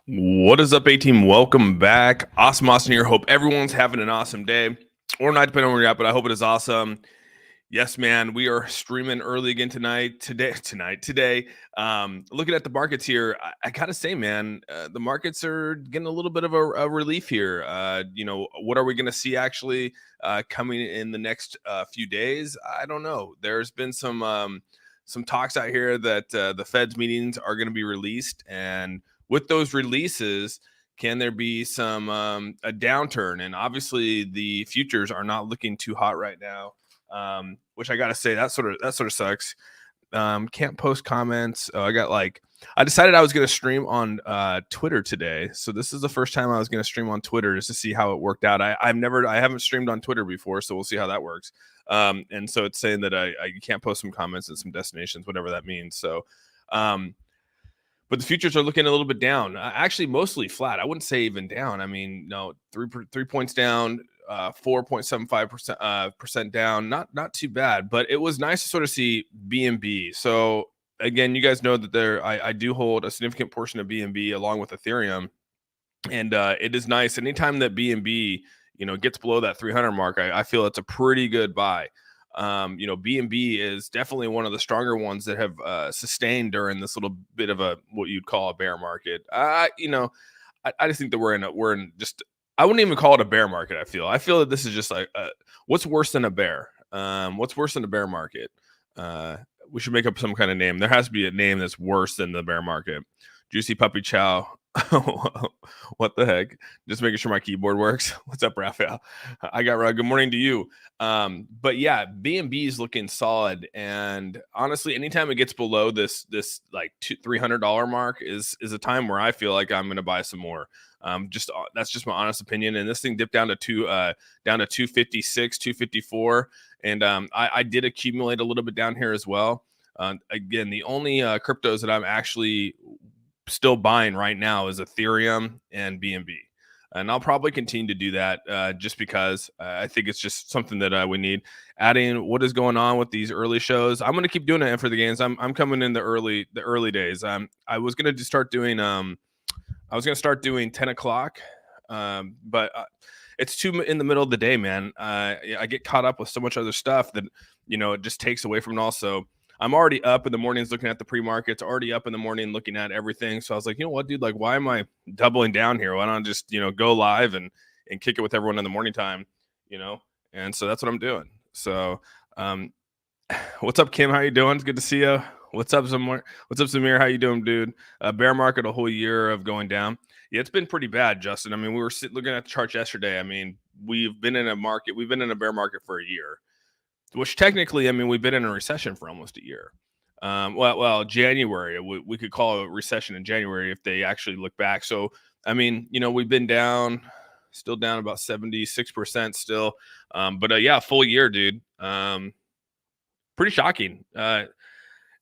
What is up, A-Team? Welcome back. Awesome Austin here. Hope everyone's having an awesome day or night, depending on where you're at, but I hope it is awesome. Yes, man, we are streaming early again today. Looking at the markets here, I gotta say, man, the markets are getting a little bit of a relief here. What are we gonna see actually coming in the next few days? I don't know. There's been some talks out here that the Fed's meetings are going to be released, and with those releases, can there be some a downturn? And obviously, the futures are not looking too hot right now, which I gotta say that sort of sucks. Can't post comments. I decided I was going to stream on Twitter today, so this is the first time I was going to stream on Twitter just to see how it worked out. I haven't streamed on Twitter before, so we'll see how that works. And so it's saying that I can't post some comments and some destinations, whatever that means. So, but the futures are looking a little bit down. Actually, mostly flat. I wouldn't say even down. I mean, no, 3 points down, 4.75% down. Not too bad, but it was nice to sort of see BNB. So again, you guys know that I do hold a significant portion of BNB along with Ethereum, and it is nice. Anytime that BNB gets below that 300 mark, I feel it's a pretty good buy. BNB is definitely one of the stronger ones that have sustained during this little bit of what you'd call a bear market. I just think that we're in just, I wouldn't even call it a bear market. I feel that this is just like what's worse than a bear? What's worse than a bear market? We should make up some kind of name. There has to be a name that's worse than the bear market. Juicy Puppy Chow. What the heck? Just making sure my keyboard works. What's up, Raphael? I got Rod. Good morning to you. But yeah, BNB is looking solid, and honestly, anytime it gets below this like $300 mark is a time where I feel like I'm going to buy some more. That's just my honest opinion. And this thing dipped down to 256, 254, and I did accumulate a little bit down here as well. Again, the only cryptos that I'm actually still buying right now is Ethereum and BNB, and I'll probably continue to do that just because I think it's just something that we need. Adding what is going on with these early shows, I'm going to keep doing it for the games. I'm coming in the early days. I was going to start doing 10 o'clock, but it's too in the middle of the day, man. I get caught up with so much other stuff that it just takes away from it. Also, I'm already up in the mornings looking at the pre-markets, already up in the morning looking at everything. So I was like, you know what, dude, like, why am I doubling down here? Why don't I just, go live and kick it with everyone in the morning time, And so that's what I'm doing. So, what's up, Kim? How you doing? It's good to see you. What's up, Samir? How you doing, dude? Bear market a whole year of going down. Yeah, it's been pretty bad, Justin. I mean, we were looking at the charts yesterday. I mean, we've been in a bear market for a year. Which technically, I mean, we've been in a recession for almost a year. Well, January, we could call it a recession in January if they actually look back. So, I mean, we've been still down about 76% still. But yeah, full year, dude. Pretty shocking.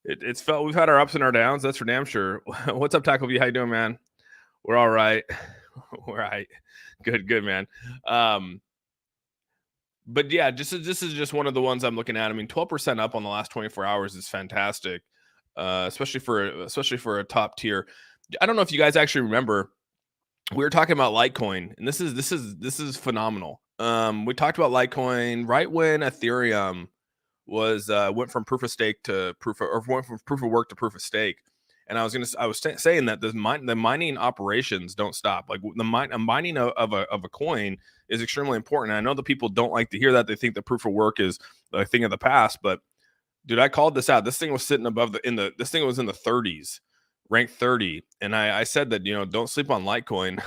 It's felt we've had our ups and our downs. That's for damn sure. What's up, Tackle V? How you doing, man? We're all right. We're all right. Good, man. But yeah, this is just one of the ones I'm looking at. I mean, 12% up on the last 24 hours is fantastic, especially for a top tier. I don't know if you guys actually remember, we were talking about Litecoin, and this is phenomenal. We talked about Litecoin right when Ethereum went from proof of stake to went from proof of work to proof of stake. And I was saying that the mining operations don't stop. Like the mining of a coin is extremely important. And I know that people don't like to hear that. They think that proof of work is a thing of the past. But dude, I called this out. This thing was sitting above this thing was in the 30s, ranked 30. And I said that, don't sleep on Litecoin.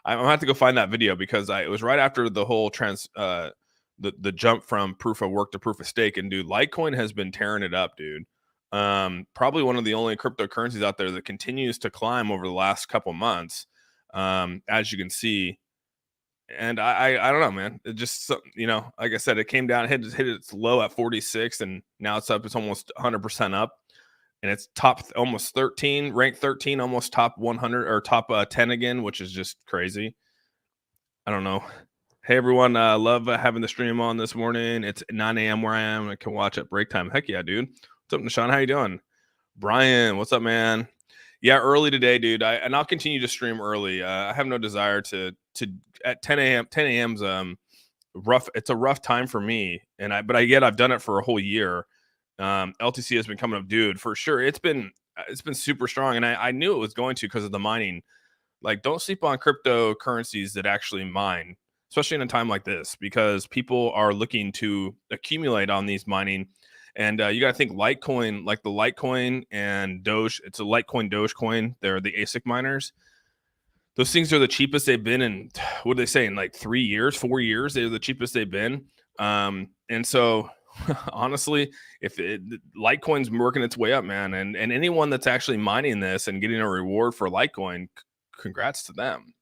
I'm gonna have to go find that video because it was right after the whole the jump from proof of work to proof of stake. And dude, Litecoin has been tearing it up, dude. Probably one of the only cryptocurrencies out there that continues to climb over the last couple months, as you can see. And I don't know, man. It just, like I said, it came down, hit its low at 46, and now it's up. It's almost 100% up, and it's top almost 13, ranked 13, almost top 100 or top 10 again, which is just crazy. I don't know. Hey everyone, love having the stream on this morning. It's 9 a.m. where I am. I can watch at break time. Heck yeah, dude. What's up, Nishan? How you doing? Brian, what's up, man? Yeah, early today, dude. And I'll continue to stream early. I have no desire to at 10 a.m. 10 a.m.'s rough. It's a rough time for me, and I've done it for a whole year. LTC has been coming up, dude, for sure. It's been super strong, and I knew it was going to because of the mining. Like, don't sleep on cryptocurrencies that actually mine, especially in a time like this, because people are looking to accumulate on these mining. And you got to think Litecoin, like the Litecoin and Doge. It's a Litecoin, Dogecoin. They're the ASIC miners. Those things are the cheapest they've been in. What do they say, in like 3 years, 4 years? They're the cheapest they've been. And so, honestly, if Litecoin's working its way up, man, and anyone that's actually mining this and getting a reward for Litecoin, congrats to them.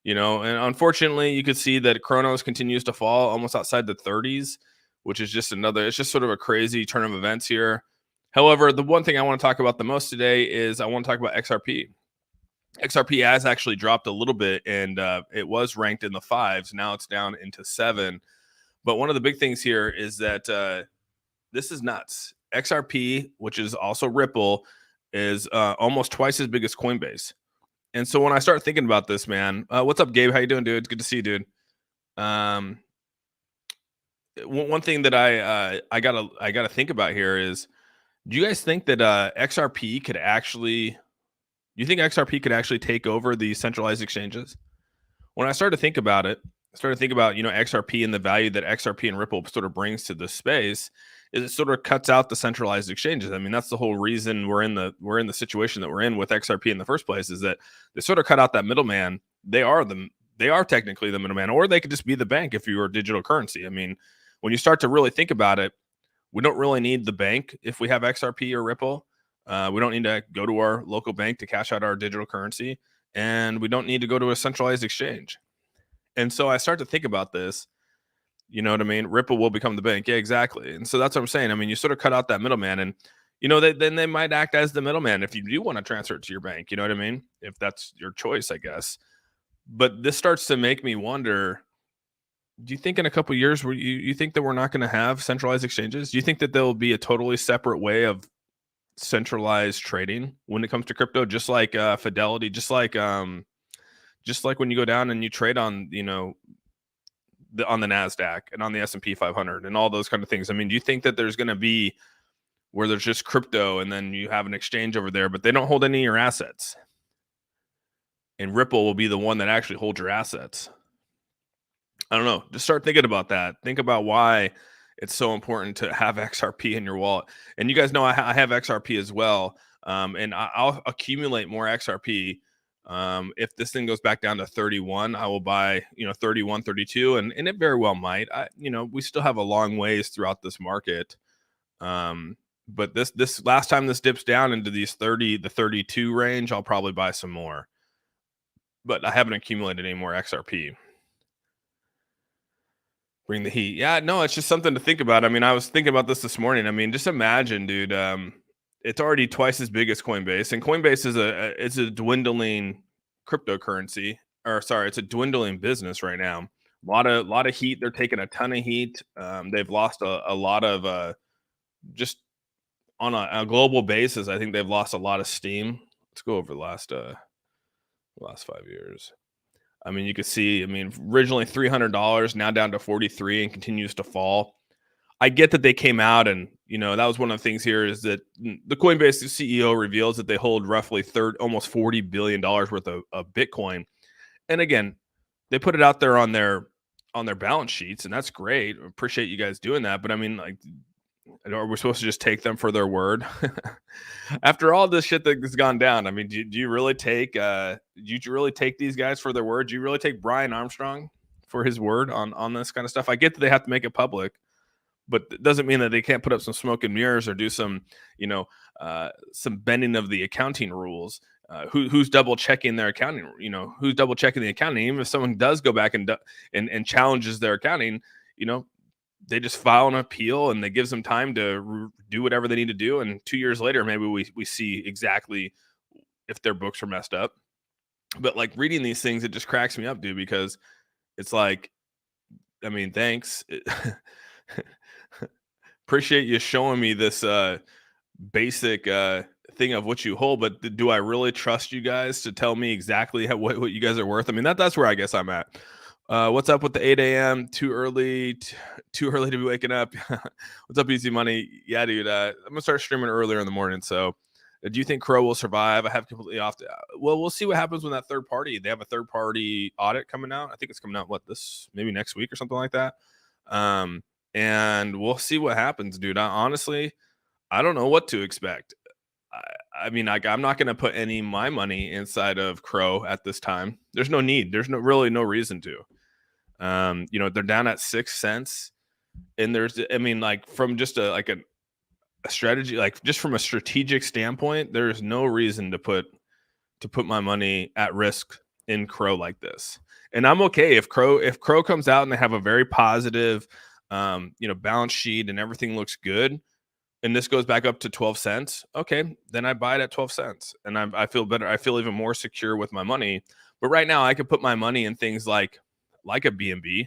And unfortunately, you could see that Chronos continues to fall almost outside the 30s, which is just it's just sort of a crazy turn of events here. However, the one thing I want to talk about the most today is I want to talk about XRP. XRP has actually dropped a little bit, and it was ranked in the fives. Now it's down into 7. But one of the big things here is that this is nuts. XRP, which is also Ripple, is almost twice as big as Coinbase. And so when I start thinking about this, man, what's up, Gabe? How you doing, dude? It's good to see you, dude. One thing that I gotta think about here is, do you guys think that XRP could actually? Do you think XRP could actually take over the centralized exchanges? When I started to think about it, XRP and the value that XRP and Ripple sort of brings to the space is it sort of cuts out the centralized exchanges. I mean, that's the whole reason we're in the situation that we're in with XRP in the first place, is that they sort of cut out that middleman. They are technically the middleman, or they could just be the bank if you were digital currency. I mean, when you start to really think about it, we don't really need the bank if we have XRP or Ripple. We don't need to go to our local bank to cash out our digital currency, and we don't need to go to a centralized exchange. And so I start to think about this. You know what I mean? Ripple will become the bank. Yeah, exactly. And so that's what I'm saying. I mean, you sort of cut out that middleman, and then they might act as the middleman if you do want to transfer it to your bank. You know what I mean? If that's your choice, I guess. But this starts to make me wonder. Do you think in a couple of years, you think that we're not going to have centralized exchanges? Do you think that there will be a totally separate way of centralized trading when it comes to crypto, just like Fidelity, just like when you go down and you trade on on the NASDAQ and on the S&P 500 and all those kind of things? I mean, do you think that there's going to be where there's just crypto and then you have an exchange over there, but they don't hold any of your assets, and Ripple will be the one that actually holds your assets? I don't know. Just start thinking about that. Think about why it's so important to have XRP in your wallet. And you guys know I have XRP as well. And I'll accumulate more XRP. If this thing goes back down to 31, I will buy, 31, 32, and it very well might. We still have a long ways throughout this market. But this last time this dips down into the 32 range, I'll probably buy some more. But I haven't accumulated any more XRP. Bring the heat. Yeah, no, it's just something to think about. I mean, I was thinking about this morning. I mean, just imagine, dude. It's already twice as big as Coinbase, and Coinbase is a dwindling cryptocurrency, or sorry, it's a dwindling business right now. A lot of heat. They're taking a ton of heat. They've lost a lot of just on a global basis. I think they've lost a lot of steam. Let's go over the last 5 years. I mean, you could see, originally $300, now down to 43 and continues to fall. I get that they came out and, that was one of the things here, is that the Coinbase CEO reveals that they hold roughly almost $40 billion worth of Bitcoin. And again, they put it out there on their balance sheets, and that's great. Appreciate you guys doing that. But I mean, like, are we supposed to just take them for their word? After all this shit that's gone down, I mean, do you really take these guys for their word? Do you really take Brian Armstrong for his word on this kind of stuff? I get that they have to make it public, but it doesn't mean that they can't put up some smoke and mirrors or do some bending of the accounting rules. Who's double checking their accounting? Who's double checking the accounting? Even if someone does go back and challenges their accounting, they just file an appeal and they gives them time to do whatever they need to do. And 2 years later, maybe we see exactly if their books are messed up. But like, reading these things, it just cracks me up, dude, because it's like, I mean, thanks. Appreciate you showing me this basic thing of what you hold, but do I really trust you guys to tell me exactly what you guys are worth? I mean, that's where I guess I'm at. What's up with the 8 a.m.? Too early to be waking up. What's up, Easy Money? Yeah, dude. I'm gonna start streaming earlier in the morning. So, do you think Crow will survive? I have completely off. Well, we'll see what happens when that third party. They have a third party audit coming out. I think it's coming out maybe next week or something like that. And we'll see what happens, dude. Honestly, I don't know what to expect. I mean, like, I'm not going to put any my money inside of Crow at this time. There's no need. There's really no reason to. They're down at 6 cents, and I mean, like, from just a strategy, like just from a strategic standpoint, there's no reason to put my money at risk in Crow like this. And I'm okay if Crow comes out and they have a very positive, balance sheet and everything looks good, and this goes back up to 12 cents, okay, then I buy it at 12 cents. And I feel better. I feel even more secure with my money. But right now, I could put my money in things like a BNB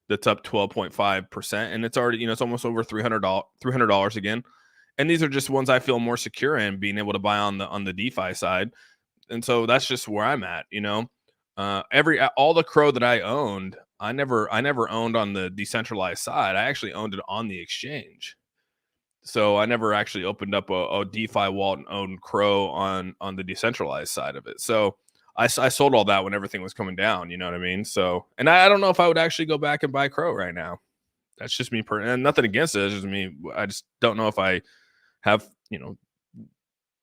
that's up 12.5%. And it's already, it's almost over $300 again. And these are just ones I feel more secure in being able to buy on the DeFi side. And so that's just where I'm at, all the Crow that I owned, I never owned on the decentralized side. I actually owned it on the exchange. So I never actually opened up a DeFi wallet and owned Crow on the decentralized side of it. So I sold all that when everything was coming down. You know what I mean? So, and I don't know if I would actually go back and buy Crow right now. That's just me. And nothing against it. It's just me. I just don't know if I have,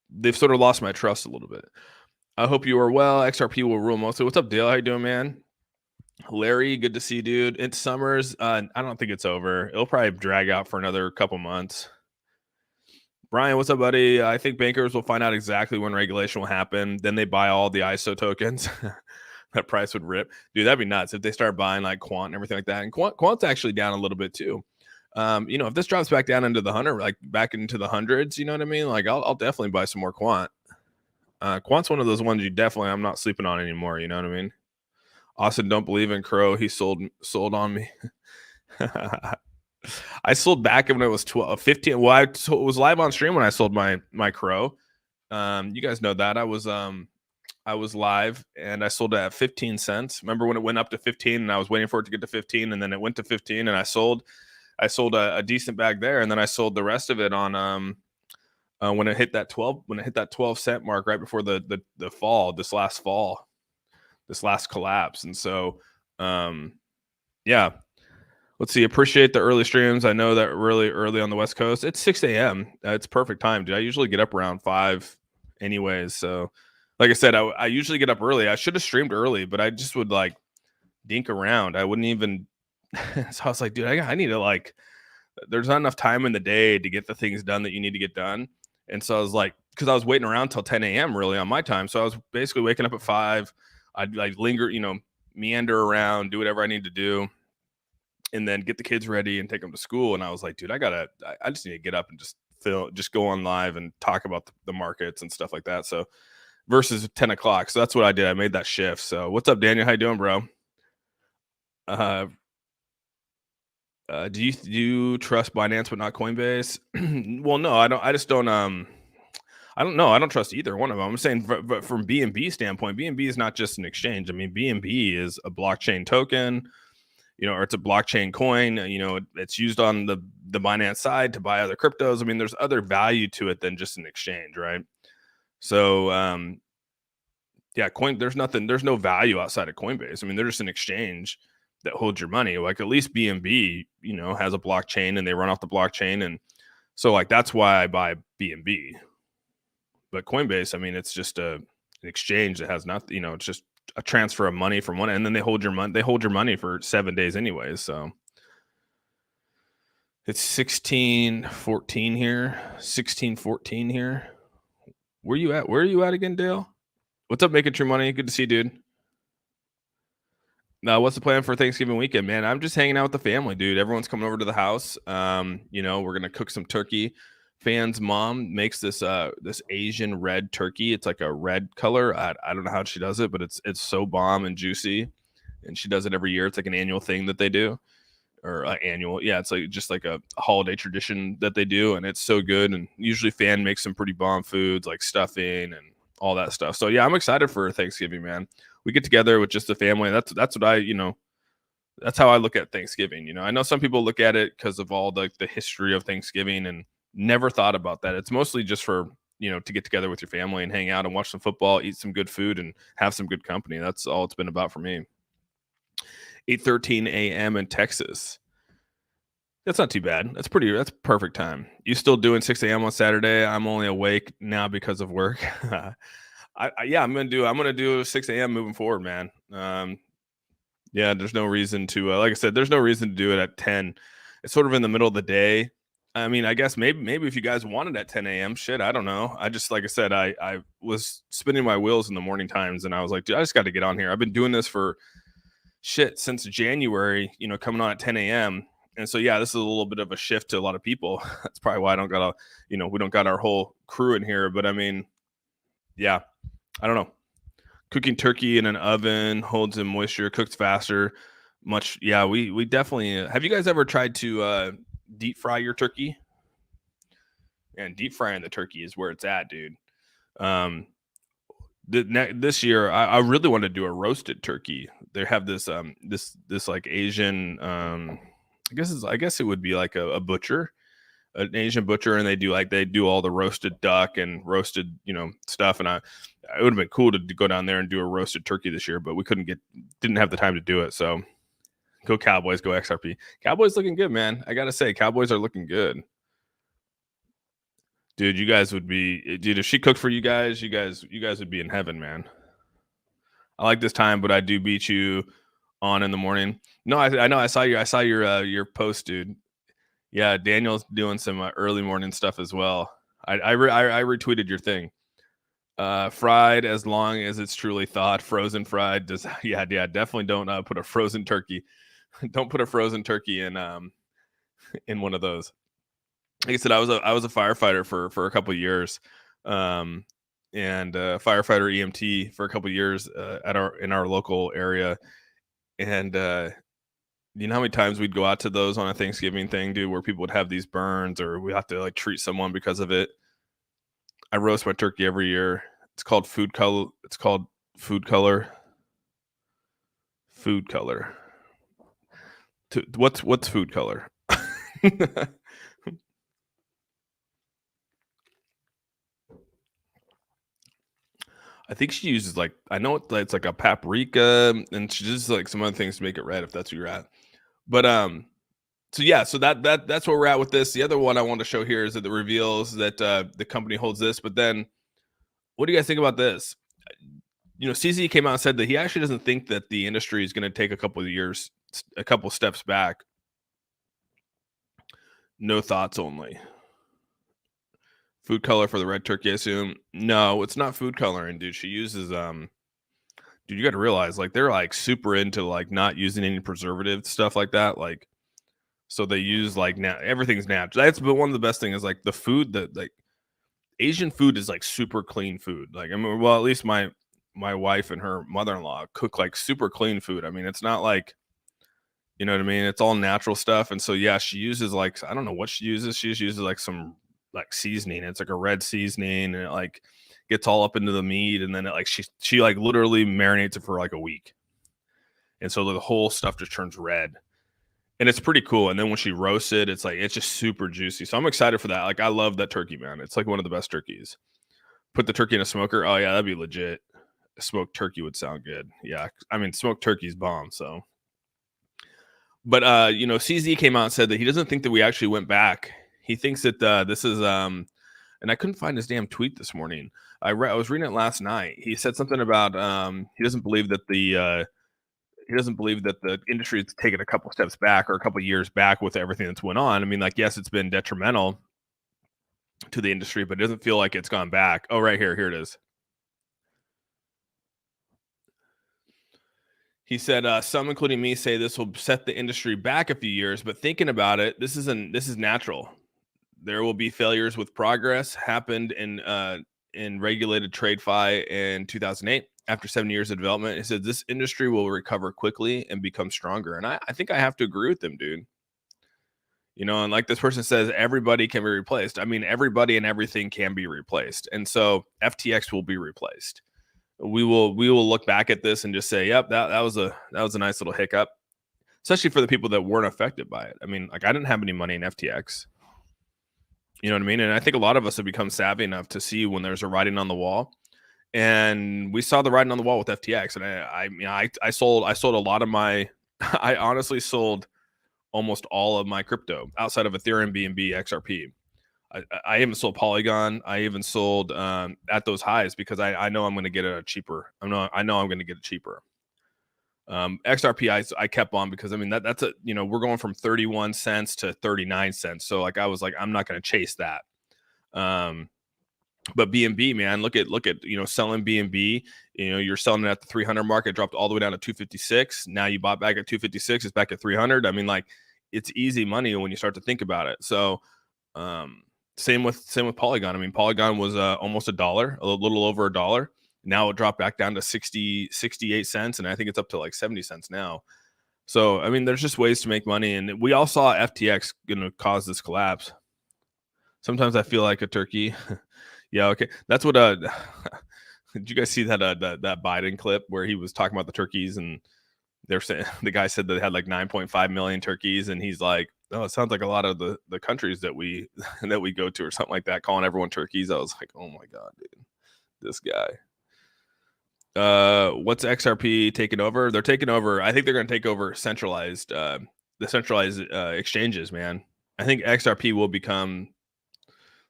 they've sort of lost my trust a little bit. I hope you are well. XRP will rule mostly. What's up, Dale? How you doing, man? Larry, good to see you, dude. It's summers. I don't think it's over. It'll probably drag out for another couple months. Brian, what's up, buddy? I think bankers will find out exactly when regulation will happen. Then they buy all the ISO tokens. That price would rip. Dude, that'd be nuts if they start buying like Quant and everything like that. And Quant's actually down a little bit too. If this drops back down into the 100, like back into the hundreds, you know what I mean? Like I'll definitely buy some more Quant. Quant's one of those ones I'm not sleeping on anymore. You know what I mean? Austin, don't believe in Crow. He sold on me. I sold back when it was 15. Well, I was live on stream when I sold my Crow. You guys know that I was live and I sold it at 15 cents. Remember when it went up to 15 and I was waiting for it to get to 15 and then it went to 15 and I sold a decent bag there, and then I sold the rest of it on when it hit that 12 cent mark right before the fall, this last collapse. And so yeah. Let's see. Appreciate the early streams. I know that really early on the West Coast. It's 6 a.m. It's perfect time, dude. I usually get up around 5 anyways. So like I said, I usually get up early. I should have streamed early, but I just would like dink around. I wouldn't even. So I was like, dude, I need to there's not enough time in the day to get the things done that you need to get done. And so I was like, because I was waiting around till 10 a.m. really on my time. So I was basically waking up at 5. I'd like linger, meander around, do whatever I need to do, and then get the kids ready and take them to school. And I was like, dude, I just need to get up and just go on live and talk about the markets and stuff like that. So versus 10 o'clock. So that's what I did. I made that shift. So what's up, Daniel? How you doing, bro? Do you trust Binance but not Coinbase? Well, no, I don't. I just don't. I don't know. I don't trust either one of them. I'm saying, but from BNB standpoint, BNB is not just an exchange. I mean, BNB is a blockchain token, or it's a blockchain coin. It's used on the Binance side to buy other cryptos. I mean, there's other value to it than just an exchange, right? So, yeah, there's no value outside of Coinbase. I mean, they're just an exchange that holds your money. Like at least BNB, has a blockchain and they run off the blockchain. And so like, that's why I buy BNB. But Coinbase, I mean, it's just an exchange that has nothing, it's just a transfer of money from one, and then they hold your money for 7 days anyways. So it's 1614 here. 1614 here. Where are you at again, Dale? What's up, Making True Money? Good to see you, dude. Now, what's the plan for Thanksgiving weekend, man? I'm just hanging out with the family, dude. Everyone's coming over to the house. We're gonna cook some turkey. Fan's mom makes this Asian red turkey. It's like a red color. I don't know how she does it, but it's so bomb and juicy. And she does it every year. It's like an annual thing that they do. or annual. Yeah, it's like just like a holiday tradition that they do, and it's so good. And usually, Fan makes some pretty bomb foods like stuffing and all that stuff. So yeah, I'm excited for Thanksgiving, man. We get together with just the family. That's what that's how I look at Thanksgiving. I know some people look at it because of all the history of Thanksgiving and never thought about that. It's mostly just for to get together with your family and hang out and watch some football, eat some good food, and have some good company. That's all it's been about for me. 8:13 a.m. in Texas. That's not too bad. That's perfect time. You still doing 6 a.m. on Saturday? I'm only awake now because of work. Yeah, I'm gonna do 6 a.m. moving forward, man. Yeah, there's no reason to like I said, there's no reason to do it at 10. It's sort of in the middle of the day. I mean, I guess maybe if you guys wanted at 10 a.m., shit, I don't know. I just like I said, I was spinning my wheels in the morning times, and I was like, dude, I just got to get on here. I've been doing this for shit since January, coming on at 10 a.m. And so yeah, this is a little bit of a shift to a lot of people. That's probably why I don't got we don't got our whole crew in here. But I mean, yeah, I don't know. Cooking turkey in an oven holds in moisture, cooks faster. Yeah, we definitely have you guys ever tried to deep fry your turkey? And deep frying the turkey is where it's at, dude. This year I really want to do a roasted turkey. They have this like Asian I guess it would be like a butcher, an Asian butcher, and they do all the roasted duck and roasted stuff. And it would have been cool to go down there and do a roasted turkey this year, but we didn't have the time to do it. So go Cowboys, go XRP. Cowboys looking good, man. I gotta say, Cowboys are looking good. Dude, if she cooked for you guys would be in heaven, man. I like this time, but I do beat you on in the morning. No, I know. I saw your post, dude. Yeah, Daniel's doing some early morning stuff as well. I retweeted your thing. Fried as long as it's truly thawed. Frozen fried does. Yeah, definitely don't put a frozen turkey. Don't put a frozen turkey in one of those. Like I said, I was a firefighter for a couple of years, and firefighter EMT for a couple of years in our local area. And you know how many times we'd go out to those on a Thanksgiving thing, dude, where people would have these burns or we have to like treat someone because of it. I roast my turkey every year. It's called food color. It's called food color. Food color. What's food color? I think she uses I know it's like a paprika, and she uses like some other things to make it red if that's where you're at. But so yeah, so that's where we're at with this. The other one I want to show here is that it reveals that the company holds this. But then, what do you guys think about this? CZ came out and said that he actually doesn't think that the industry is going to take a couple steps back. No thoughts only. Food color for the red turkey, I assume. No, it's not food coloring, dude. She uses dude, you got to realize they're super into not using any preservative stuff like that. So they use now everything's natural. That's but one of the best things is the food that Asian food is super clean food. I mean, well, at least my wife and her mother-in-law cook super clean food. I mean, it's not you know what I mean? It's all natural stuff. And so yeah, she uses I don't know what she uses. She just uses some seasoning. It's a red seasoning, and it gets all up into the meat, and then it she literally marinates it for a week. And so the whole stuff just turns red. And it's pretty cool. And then when she roasts it, it's just super juicy. So I'm excited for that. I love that turkey, man. It's one of the best turkeys. Put the turkey in a smoker. Oh yeah, that'd be legit. A smoked turkey would sound good. Yeah. I mean, smoked turkey's bomb. So, but CZ came out and said that he doesn't think that we actually went back. He thinks that this is and I couldn't find his damn tweet this morning. I was reading it last night. He said something about he doesn't believe that the industry has taken a couple steps back or a couple years back with everything that's went on. I mean, yes, it's been detrimental to the industry, but it doesn't feel like it's gone back. Oh, right here it is. He said, some, including me, say this will set the industry back a few years, but thinking about it, this is natural. There will be failures with progress. Happened in regulated TradeFi in 2008. After 7 years of development, he said this industry will recover quickly and become stronger. And I think I have to agree with him, dude. And like this person says, everybody can be replaced. I mean, everybody and everything can be replaced. And so FTX will be replaced. We will look back at this and just say, yep, that was a nice little hiccup, especially for the people that weren't affected by it. I mean, like I didn't have any money in FTX. You know what I mean? And I think a lot of us have become savvy enough to see when there's a writing on the wall. And we saw the writing on the wall with FTX. And I sold a lot of my I honestly sold almost all of my crypto outside of Ethereum, BNB, XRP. I even sold Polygon. I even sold at those highs because I know I'm going to get it cheaper. I know I'm going to get it cheaper. XRP I kept on because I mean that's a we're going from 31 cents to 39 cents. So like I was like I'm not going to chase that. But BNB, man, look at selling BNB. You're selling it at the 300 mark. It dropped all the way down to 256. Now you bought back at 256. It's back at 300. I mean, like it's easy money when you start to think about it. So same with Polygon. I mean, Polygon was almost $1, a little over $1. Now it dropped back down to 68 cents, and I think it's up to like 70 cents now. So I mean, there's just ways to make money, and we all saw FTX going to cause this collapse. Sometimes I feel like a turkey. Yeah, okay. That's what did you guys see that that Biden clip where he was talking about the turkeys and they're saying the guy said they had like 9.5 million turkeys and he's like, "Oh, it sounds like a lot of the countries that we go to or something like that, calling everyone turkeys." I was like, "Oh my god, dude. This guy." What's XRP taking over? They're taking over. I think they're going to take over centralized the centralized exchanges, man. I think XRP will become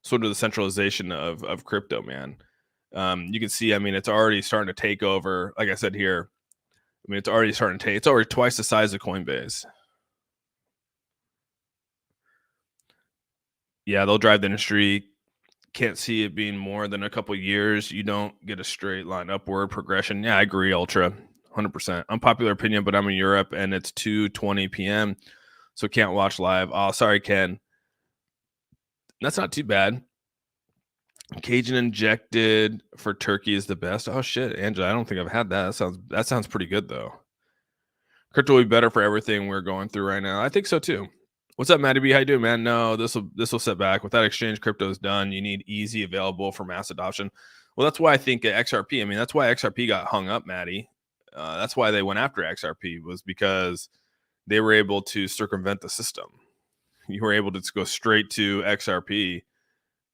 sort of the centralization of crypto, man. You can see, I mean, it's already starting to take over. Like I said here, I mean, it's already starting to take. It's already twice the size of Coinbase. Yeah, they'll drive the industry. Can't see it being more than a couple years. You don't get a straight line upward progression. Yeah, I agree, Ultra, 100%. Unpopular opinion, but I'm in Europe and it's 2:20 p.m. so can't watch live. Oh, sorry, Ken. That's not too bad. Cajun injected for turkey is the best. Oh shit, Angela, I don't think I've had that. That sounds pretty good though. Crypto will be better for everything we're going through right now. I think so too. What's up, Matty B? How you doing, man? No, this will set back. With that exchange, crypto is done. You need easy, available for mass adoption. Well, that's why I think XRP. I mean, that's why XRP got hung up, Matty. That's why they went after XRP, was because they were able to circumvent the system. You were able to go straight to XRP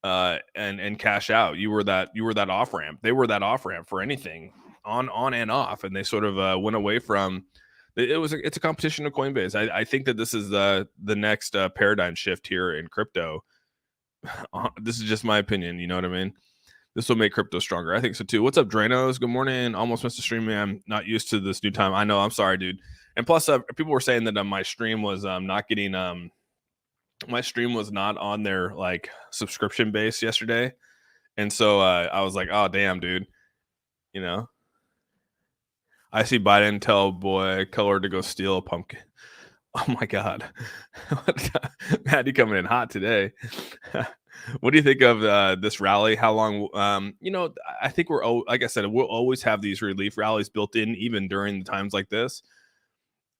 and cash out. You were that off ramp. They were that off ramp for anything on and off, and they sort of went away from. It's a competition to Coinbase. I think that this is the next paradigm shift here in crypto. This is just my opinion. You know what I mean? This will make crypto stronger. I think so too. What's up, Dranos? Good morning. Almost missed the stream, man. Not used to this new time. I know. I'm sorry, dude. And plus, people were saying that my stream was not getting my stream was not on their like subscription base yesterday, and so I was like, oh damn, dude. I see Biden tell boy color to go steal a pumpkin. Oh my god. Maddie coming in hot today. What do you think of this rally? How long I think like I said, we'll always have these relief rallies built in even during the times like this.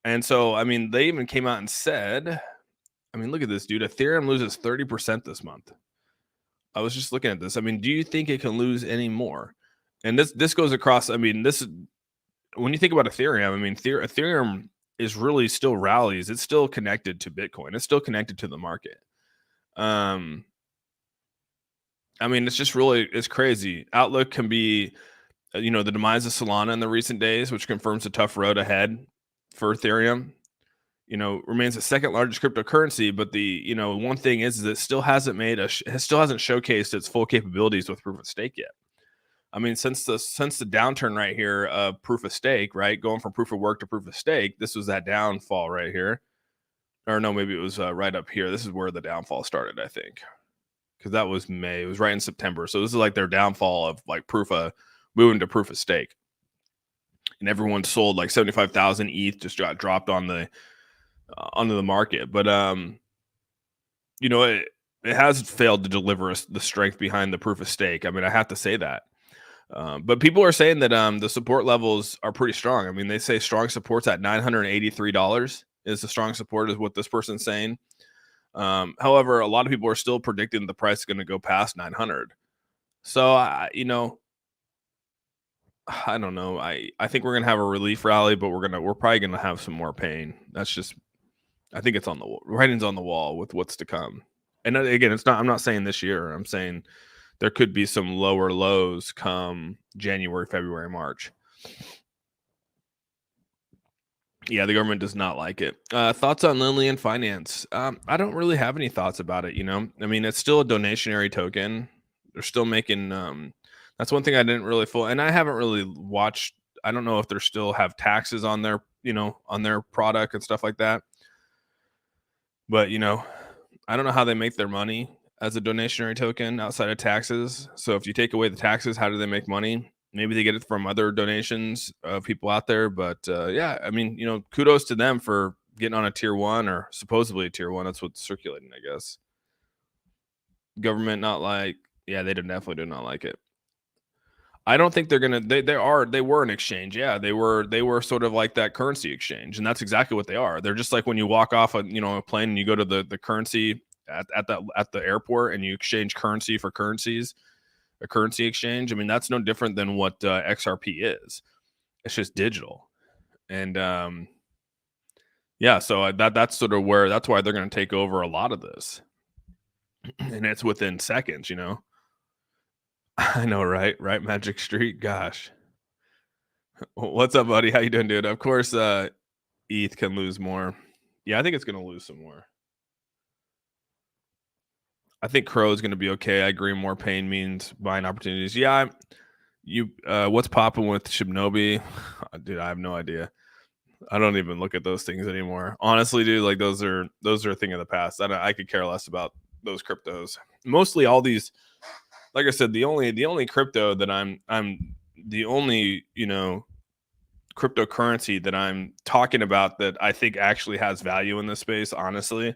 And so I mean, they even came out and said, I mean, look at this, dude. Ethereum loses 30% this month. I was just looking at this. I mean, do you think it can lose any more? And this goes across. I mean, this is when you think about Ethereum. I mean, Ethereum is really still rallies. It's still connected to Bitcoin. It's still connected to the market. I mean, it's crazy. Outlook can be, the demise of Solana in the recent days, which confirms a tough road ahead for Ethereum. Remains the second largest cryptocurrency, but the one thing is that it still hasn't showcased its full capabilities with proof of stake yet. I mean, since the downturn right here of proof of stake, right, going from proof of work to proof of stake, this was that downfall right here, or no, maybe it was right up here. This is where the downfall started, I think, because that was May. It was right in September, so this is like their downfall of like moving to proof of stake, and everyone sold like 75,000 ETH just got dropped onto the market, but it has failed to deliver us the strength behind the proof of stake. I mean, I have to say that. But people are saying that the support levels are pretty strong. I mean, they say strong support's at $983 is the strong support, is what this person's saying. However, a lot of people are still predicting the price is going to go past 900. So I don't know. I think we're gonna have a relief rally, but we're probably gonna have some more pain. That's just, I think it's on the writing's on the wall with what's to come. And again, it's not. I'm not saying this year. I'm saying there could be some lower lows come January, February, March. Yeah, the government does not like it. Thoughts on Lillian Finance? I don't really have any thoughts about it. I mean, it's still a donationary token. They're still making. That's one thing I didn't really and I haven't really watched. I don't know if they still have taxes on their, on their product and stuff like that. But I don't know how they make their money as a donationary token outside of taxes. So if you take away the taxes, how do they make money? Maybe they get it from other donations of people out there. But yeah, I mean, kudos to them for getting on a tier 1 or supposedly a tier 1. That's what's circulating, I guess. Government not like, yeah, they definitely do not like it. I don't think they're gonna. They were an exchange. Yeah, they were sort of like that currency exchange, and that's exactly what they are. They're just like when you walk off a plane and you go to the currency at the airport and you exchange currency for currencies, a currency exchange. I mean, that's no different than what XRP is. It's just digital, and yeah. So that's sort of that's why they're going to take over a lot of this, and it's within seconds. I know, right? Right, Magic Street. Gosh. What's up, buddy? How you doing, dude? Of course, ETH can lose more. Yeah, I think it's gonna lose some more. I think Crow is gonna be okay. I agree. More pain means buying opportunities. Yeah, what's popping with Shibnobi? Dude, I have no idea. I don't even look at those things anymore. Honestly, dude, like those are a thing of the past. I could care less about those cryptos. Mostly all these, like I said, the only crypto that I'm the only cryptocurrency that I'm talking about that I think actually has value in this space, honestly,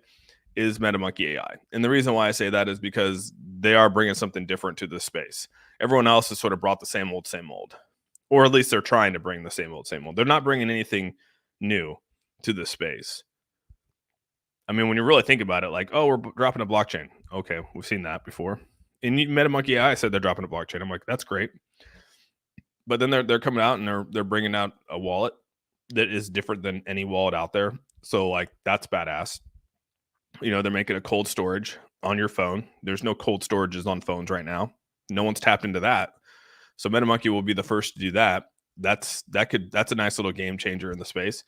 is MetaMonkey AI. And the reason why I say that is because they are bringing something different to this space. Everyone else has sort of brought the same old, or at least they're trying to bring the same old. They're not bringing anything new to this space. I mean, when you really think about it, like, oh, we're dropping a blockchain. Okay, we've seen that before. And MetaMonkey AI said they're dropping a blockchain. I'm like, that's great. But then they're coming out and they're bringing out a wallet that is different than any wallet out there. So like that's badass. They're making a cold storage on your phone. There's no cold storages on phones right now. No one's tapped into that. So MetaMonkey will be the first to do that. That's a nice little game changer in the space.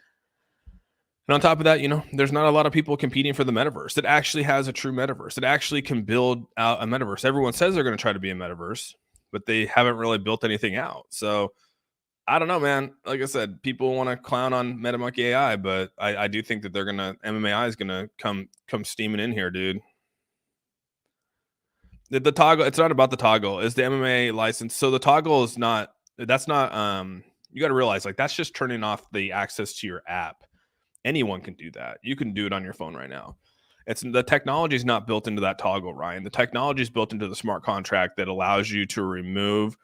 And on top of that, there's not a lot of people competing for the metaverse that actually has a true metaverse, that actually can build out a metaverse. Everyone says they're going to try to be a metaverse, but they haven't really built anything out. So I don't know, man. Like I said, people want to clown on MetaMonkey AI, but I do think that MMAI is gonna come steaming in here, dude. The toggle, it's not about the toggle, it's the MMA license. So the toggle is not, that's not, you got to realize, like, that's just turning off the access to your app. Anyone can do that. You can do it on your phone right now. The technology is not built into that toggle, Ryan. The technology is built into the smart contract that allows you to remove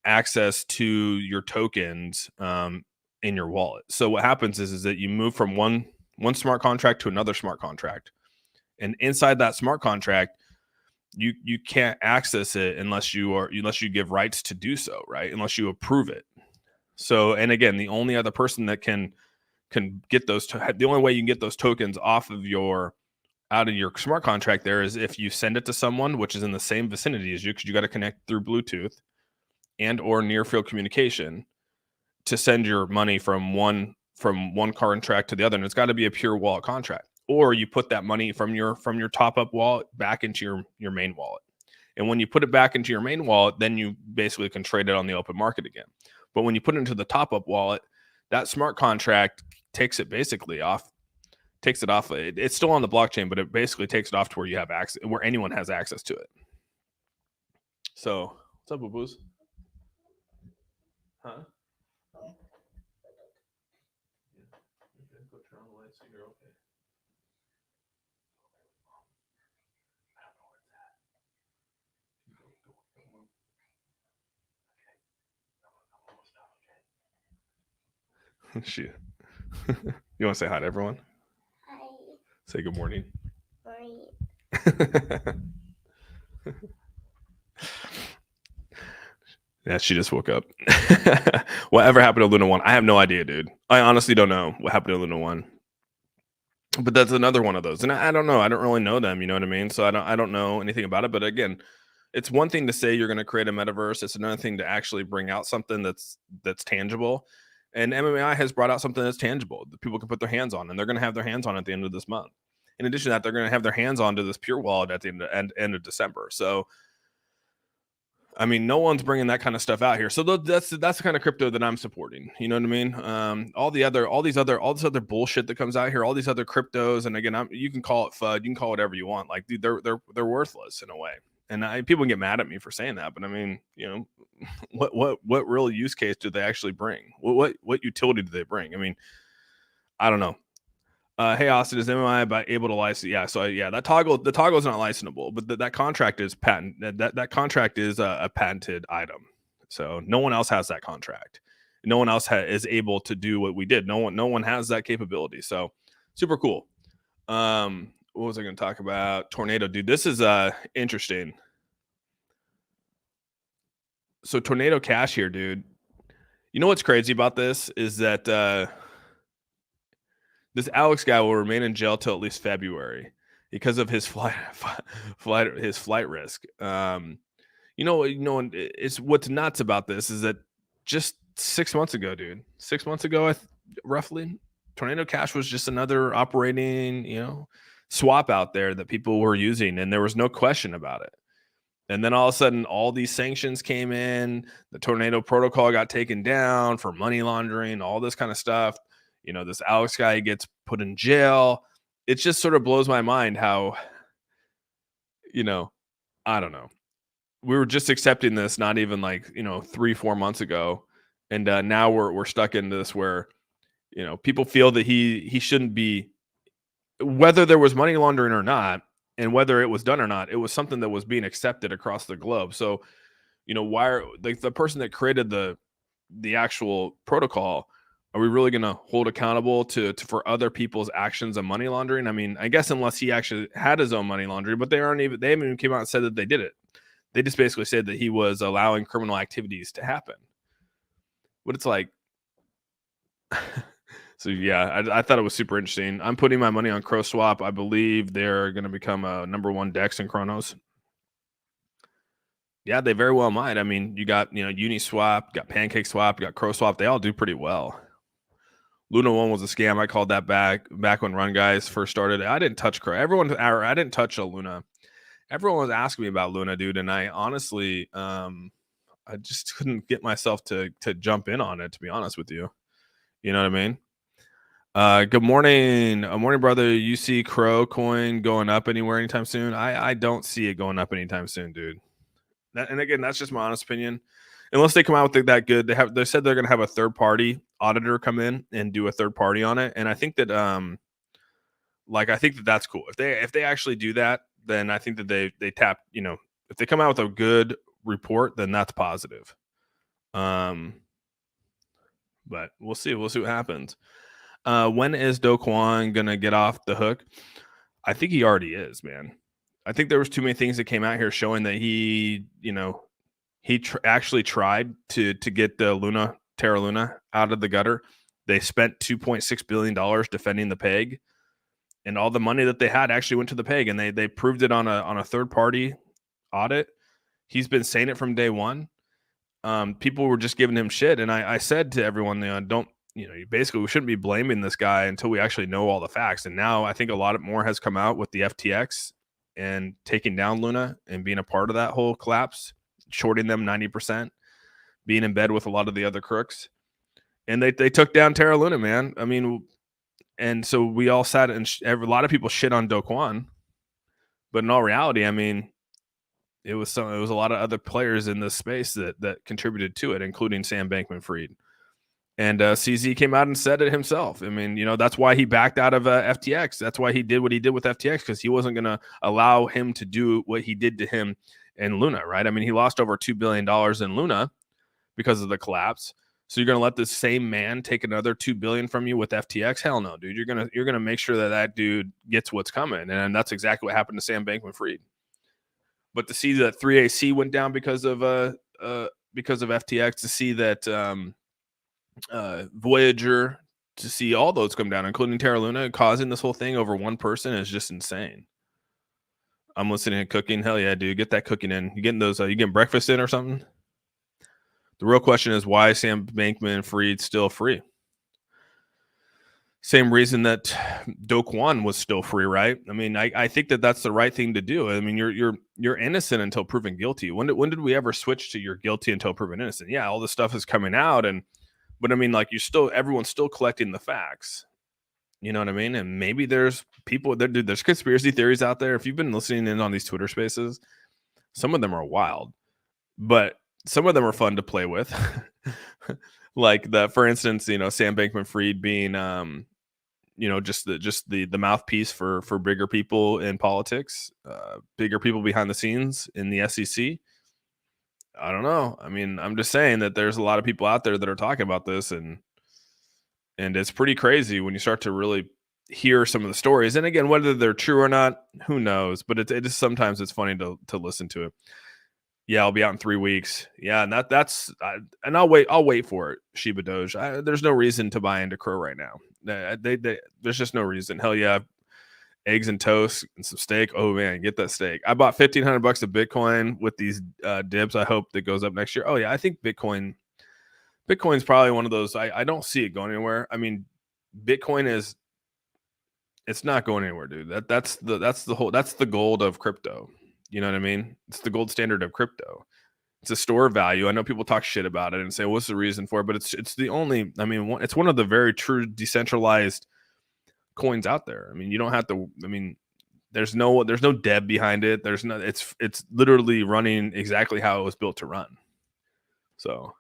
access to your tokens in your wallet. So what happens is that you move from one smart contract to another smart contract, and inside that smart contract, you can't access it unless you give rights to do so, right? Unless you approve it. So, and again, the only other person that can get the only way you can get those tokens out of your smart contract there is if you send it to someone which is in the same vicinity as you, because you got to connect through Bluetooth and or near field communication to send your money from one contract to the other. And it's got to be a pure wallet contract, or you put that money from your top up wallet back into your main wallet. And when you put it back into your main wallet, then you basically can trade it on the open market again. But when you put it into the top up wallet, that smart contract takes it off. It's still on the blockchain, but it basically takes it off to where you have access, where anyone has access to it. So what's up, boo-boos? Huh? Go turn on the light so you're okay. I don't know where it's at. I'm almost done, okay? Shit. You want to say hi to everyone? Hi. Say good morning. Morning. Yeah, she just woke up. Whatever happened to Luna 1? I have no idea, dude. I honestly don't know what happened to Luna 1. But that's another one of those. And I don't know. I don't really know them, you know what I mean? So I don't know anything about it. But again, it's one thing to say you're going to create a metaverse. It's another thing to actually bring out something that's tangible. And MMAI has brought out something that's tangible that people can put their hands on, and they're going to have their hands on at the end of this month. In addition to that, they're going to have their hands on to this pure wallet at the end of December. So I mean, no one's bringing that kind of stuff out here. So that's the kind of crypto that I'm supporting. You know what I mean? All this other bullshit that comes out here, all these other cryptos, and again, you can call it FUD, you can call it whatever you want. Like, dude, they're worthless in a way. And people get mad at me for saying that, but I mean, you know, what real use case do they actually bring? What utility do they bring? I mean, I don't know. Hey Austin, is MMI able to license? Yeah, so yeah, the toggle is not licensable, but that contract is patent. That contract is a patented item, so no one else has that contract. No one else is able to do what we did. No one has that capability. So super cool. What was I going to talk about? Tornado, dude. This is interesting. So Tornado Cash here, dude. You know what's crazy about this is that this Alex guy will remain in jail till at least February because of his flight risk. It's what's nuts about this is that just 6 months ago, dude, 6 months ago, roughly, Tornado Cash was just another operating, swap out there that people were using, and there was no question about it. And then all of a sudden, all these sanctions came in. The Tornado protocol got taken down for money laundering, all this kind of stuff. This Alex guy gets put in jail. It just sort of blows my mind how, I don't know. We were just accepting this not even 3-4 months ago. And now we're stuck in this where, people feel that he shouldn't be, whether there was money laundering or not, and whether it was done or not, it was something that was being accepted across the globe. So, why are the person that created the actual protocol, are we really going to hold accountable for other people's actions of money laundering? I mean, I guess unless he actually had his own money laundering, but they haven't even came out and said that they did it. They just basically said that he was allowing criminal activities to happen. But it's like, so yeah, I thought it was super interesting. I'm putting my money on CrowSwap. I believe they're going to become a number one DEX in Chronos. Yeah, they very well might. I mean, you got Uniswap, got PancakeSwap, you got CrowSwap. They all do pretty well. Luna 1 was a scam. I called that back when Run Guys first started. I didn't touch Crow. I didn't touch a Luna. Everyone was asking me about Luna, dude, and I honestly, I just couldn't get myself to jump in on it, to be honest with you. You know what I mean? Good morning. Morning, brother. You see Crow coin going up anywhere anytime soon? I don't see it going up anytime soon, dude. And again, that's just my honest opinion. Unless they come out with that good, they said they're going to have a third party auditor come in and do a third party on it, and I think that I think that that's cool. If they actually do that, then I think that they tap. If they come out with a good report, then that's positive. But we'll see. We'll see what happens. When is Do Kwon gonna get off the hook? I think he already is, man. I think there was too many things that came out here showing that he actually tried to get the Terra Luna out of the gutter. They spent $2.6 billion defending the peg, and all the money that they had actually went to the peg, and they proved it on a third party audit. He's been saying it from day one. People were just giving him shit, and I said to everyone, basically we shouldn't be blaming this guy until we actually know all the facts. And now I think a lot more has come out with the FTX and taking down Luna and being a part of that whole collapse, shorting them 90%, being in bed with a lot of the other crooks. And they took down Terra Luna, man. I mean, and so we all sat and a lot of people shit on Do Kwon, but in all reality, I mean, it was a lot of other players in this space that contributed to it, including Sam Bankman-Fried. And CZ came out and said it himself. I mean, that's why he backed out of FTX. That's why he did what he did with FTX, because he wasn't going to allow him to do what he did to him in Luna, right? I mean, he lost over $2 billion in Luna because of the collapse. So you're gonna let this same man take another 2 billion from you with FTX? Hell no, dude. You're gonna make sure that that dude gets what's coming, and that's exactly what happened to Sam Bankman-Fried. But to see that 3AC went down because of FTX, to see that Voyager, to see all those come down, including Terra Luna, causing this whole thing over one person is just insane. I'm listening to cooking. Hell yeah, dude. Get that cooking in. You getting those? You getting breakfast in or something? The real question is why is Sam Bankman-Fried still free? Same reason that Do Kwon was still free, right? I mean, I think that that's the right thing to do. I mean, you're innocent until proven guilty. When did we ever switch to you're guilty until proven innocent? Yeah, all this stuff is coming out, but I mean, like everyone's still collecting the facts. You know what I mean? And maybe there's people that there's conspiracy theories out there. If you've been listening in on these Twitter spaces, some of them are wild, but some of them are fun to play with. Like for instance, Sam Bankman-Fried being, just the mouthpiece for bigger people in politics, bigger people behind the scenes in the SEC. I don't know. I mean, I'm just saying that there's a lot of people out there that are talking about this, and it's pretty crazy when you start to really hear some of the stories. And again, whether they're true or not, who knows? But it is sometimes it's funny to listen to it. Yeah, I'll be out in 3 weeks. Yeah, and and I'll wait for it. Shiba Doge. There's no reason to buy into Crow right now. There's just no reason. Hell yeah, eggs and toast and some steak. Oh man, get that steak. I bought $1,500 of Bitcoin with these dibs. I hope that goes up next year. Oh yeah, I think Bitcoin's probably one of those. I don't see it going anywhere. I mean, Bitcoin it's not going anywhere, dude. That's the gold of crypto. You know what I mean? It's the gold standard of crypto. It's a store of value. I know people talk shit about it and say, "What's the reason for it?" But it's the only. I mean, it's one of the very true decentralized coins out there. I mean, you don't have to. I mean, there's no debt behind it. There's no. It's literally running exactly how it was built to run. So.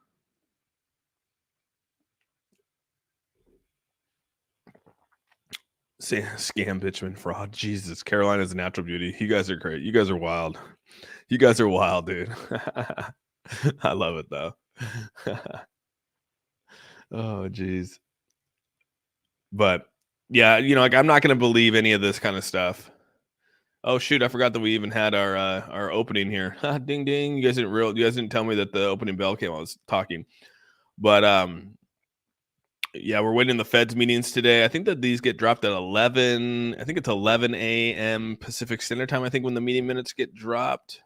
Scam, bitchman, fraud. Jesus, Carolina's a natural beauty. You guys are great. You guys are wild. You guys are wild, dude. I love it though. Oh, geez. But yeah, like I'm not gonna believe any of this kind of stuff. Oh shoot, I forgot that we even had our opening here. Ding ding. You guys didn't tell me that the opening bell came while I was talking. But yeah, we're waiting the Fed's meetings today. I think that these get dropped at 11. I think it's 11 a.m. Pacific Standard Time. I think when the meeting minutes get dropped.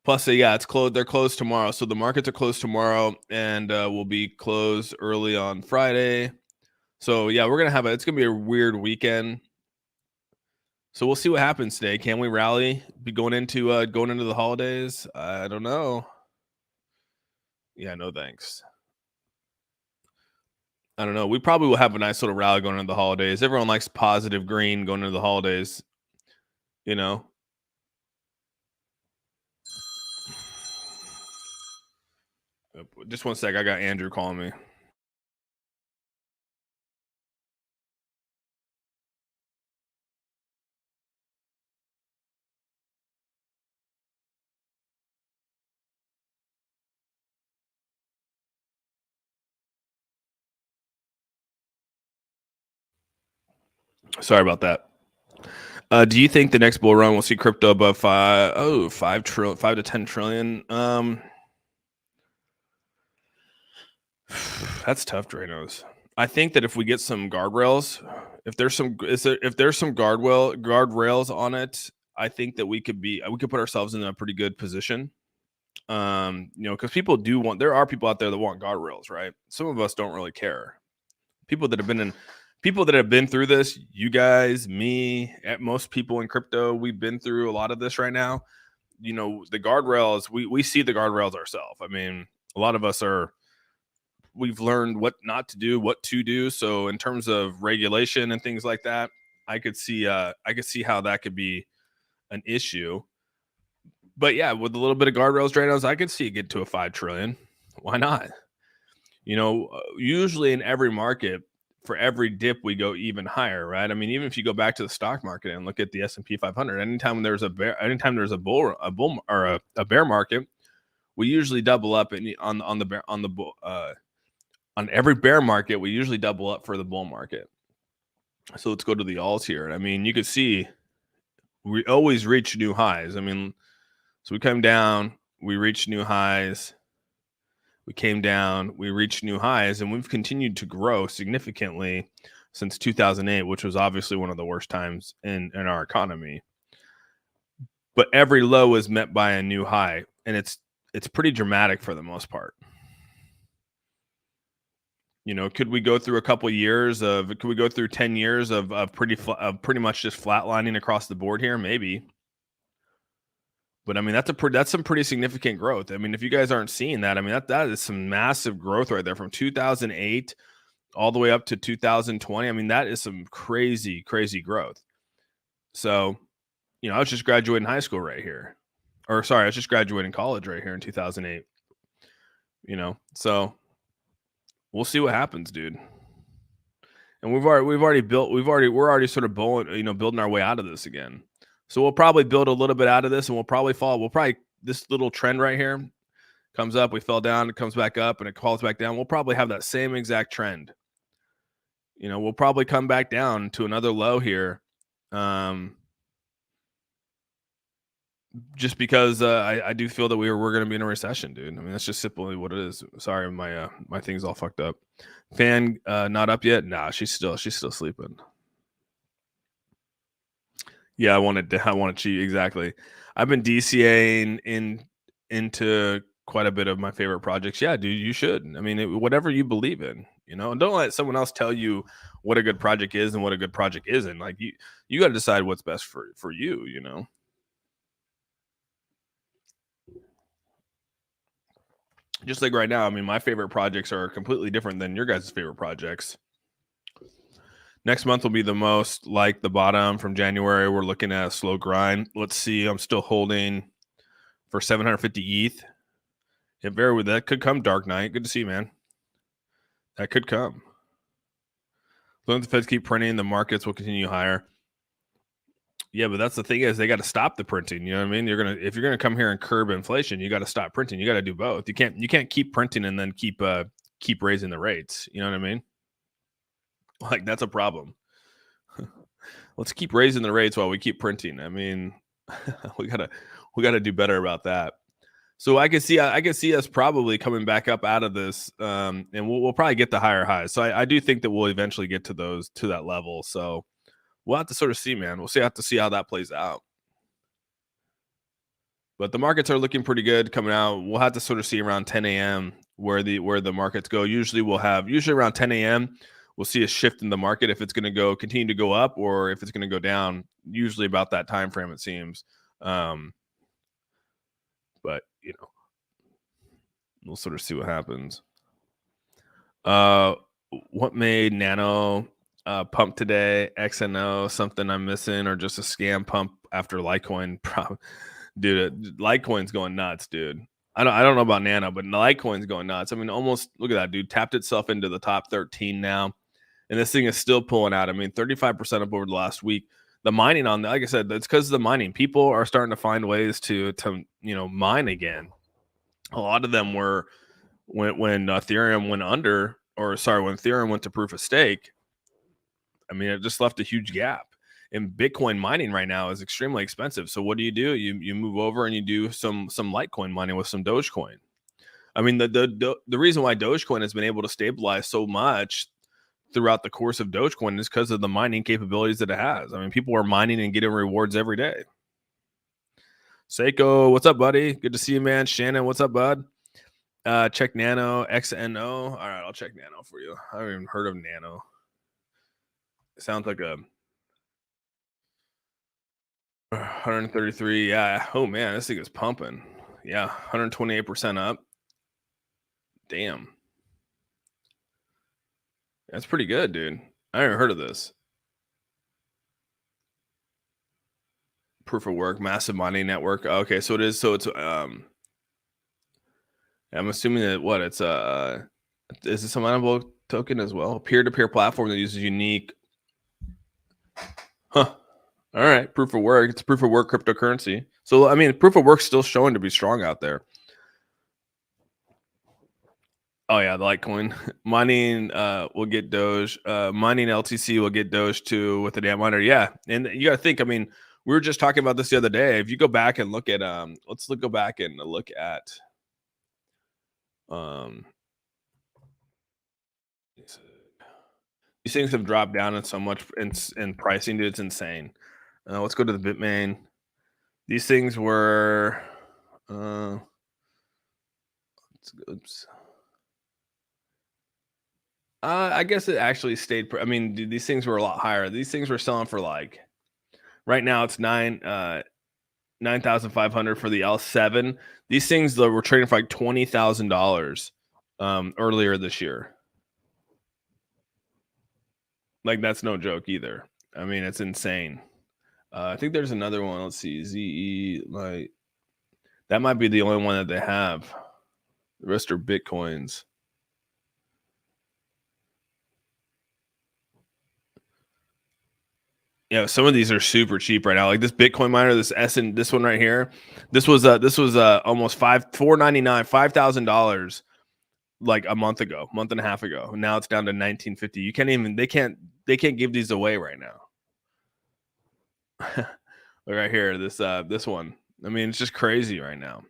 Plus, yeah, it's closed. They're closed tomorrow, so the markets are closed tomorrow, and will be closed early on Friday. So yeah, it's gonna be a weird weekend. So we'll see what happens today. Can we rally? Be going into the holidays? I don't know. Yeah, no thanks. I don't know. We probably will have a nice little rally going into the holidays. Everyone likes positive green going into the holidays. Just one sec. I got Andrew calling me. Sorry about that. Do you think the next bull run will see crypto above 5 to 10 trillion? That's tough, Dranos. I think that if we get some guardrails, if there's some guardrails on it, I think that we could put ourselves in a pretty good position. Because there are people out there that want guardrails, right? Some of us don't really care. People that have been through this, you guys, me, most people in crypto, we've been through a lot of this right now. The guardrails, we see the guardrails ourselves. I mean, a lot of us we've learned what not to do, what to do. So in terms of regulation and things like that, I could see how that could be an issue. But yeah, with a little bit of guardrails, Dranos, I could see it get to a 5 trillion. Why not? Usually in every market, for every dip, we go even higher, right? I mean, even if you go back to the stock market and look at the S&P 500, anytime there's a bull or a bear market, we usually double up on every bear market. We usually double up for the bull market. So let's go to the alts here. I mean, you can see we always reach new highs. I mean, so we come down, we reach new highs. We came down, we reached new highs, and we've continued to grow significantly since 2008, which was obviously one of the worst times in our economy. But every low is met by a new high, and it's pretty dramatic for the most part. You know, could we go through a couple years of? Could we go through 10 years of pretty much just flatlining across the board here? Maybe. But I mean, that's some pretty significant growth. I mean, if you guys aren't seeing that, I mean, that is some massive growth right there from 2008 all the way up to 2020. I mean, that is some crazy, crazy growth. So, you know, I was just graduating high school right here. Or sorry, I was just graduating college right here in 2008. You know, so we'll see what happens, dude. And we're already sort of building our way out of this again. So we'll probably build a little bit out of this, and we'll probably fall. This little trend right here comes up, we fell down, it comes back up, and it falls back down. We'll probably have that same exact trend. You know, we'll probably come back down to another low here. Just because I do feel that we're going to be in a recession, dude. I mean, that's just simply what it is. Sorry, my thing's all fucked up. Fan not up yet? Nah, she's still sleeping. Yeah, I want to cheat exactly. I've been DCAing into quite a bit of my favorite projects. Yeah, dude, you should. I mean, whatever you believe in, you know, and don't let someone else tell you what a good project is and what a good project isn't. Like you got to decide what's best for you, you know. Just like right now, I mean, my favorite projects are completely different than your guys' favorite projects. Next month will be the most like the bottom from January. We're looking at a slow grind. Let's see. I'm still holding for 750 ETH. That could come, Dark Knight. Good to see you, man. That could come. As long as the Feds keep printing, the markets will continue higher. Yeah, but that's the thing is they got to stop the printing. You know what I mean? If you're gonna come here and curb inflation, you got to stop printing. You got to do both. You can't keep printing and then keep raising the rates. You know what I mean? Like that's a problem. Let's keep raising the rates while we keep printing. I mean, we gotta do better about that. So I can see us probably coming back up out of this, and we'll probably get the higher highs. So I do think that we'll eventually get to that level. So we'll have to sort of see, man. Have to see how that plays out. But the markets are looking pretty good coming out. We'll have to sort of see around 10 a.m. where the markets go. Usually around 10 a.m. we'll see a shift in the market if it's going to continue to go up or if it's going to go down. Usually about that time frame, it seems. But you know, we'll sort of see what happens. What made Nano pump today? XNO, something I'm missing, or just a scam pump after Litecoin? Dude, Litecoin's going nuts, dude. I don't know about Nano, but Litecoin's going nuts. I mean, almost look at that, dude. Tapped itself into the top 13 now, and this thing is still pulling out. I mean, 35% up over the last week. The mining on that, like I said, that's because of the mining. People are starting to find ways to mine again. A lot of them were when Ethereum went under, when Ethereum went to proof of stake. I mean, it just left a huge gap. And Bitcoin mining right now is extremely expensive. So what do? You move over and you do some Litecoin mining with some Dogecoin. I mean, the reason why Dogecoin has been able to stabilize so much throughout the course of Dogecoin is because of the mining capabilities that it has. I mean, people are mining and getting rewards every day. Seiko, what's up, buddy? Good to see you, man. Shannon, what's up, bud? Check Nano, XNO. All right, I'll check Nano for you. I haven't even heard of Nano. It sounds like a 133. Yeah. Oh man, this thing is pumping. Yeah, 128% up. Damn. That's pretty good, dude. I haven't heard of this. Proof of work, massive mining network. Okay, so it is. So it's I'm assuming that it's is this a mineable token as well? Peer-to-peer platform that uses unique. Huh. All right, proof of work. It's proof of work cryptocurrency. So I mean, proof of work's still showing to be strong out there. Oh yeah, the Litecoin mining will get Doge. Mining LTC will get Doge too with the damn miner. Yeah, and you got to think. I mean, we were just talking about this the other day. If you go back and look at go back and look at um, these things have dropped down in so much in pricing, dude. It's insane. Let's go to the Bitmain. These things were. Uh, oops. I guess it actually stayed. I mean, dude, these things were a lot higher. These things were selling for like right now. It's 9,500 for the L7. These things though were trading for like $20,000 earlier this year. Like that's no joke either. I mean, it's insane. I think there's another one. Let's see, ZE. Like that might be the only one that they have. The rest are Bitcoins. Yeah, some of these are super cheap right now. Like this Bitcoin miner, this one right here. This was almost $499, $5,000 like a month and a half ago. Now it's down to 1950. You can't even they can't give these away right now. Right here, this one. I mean, it's just crazy right now.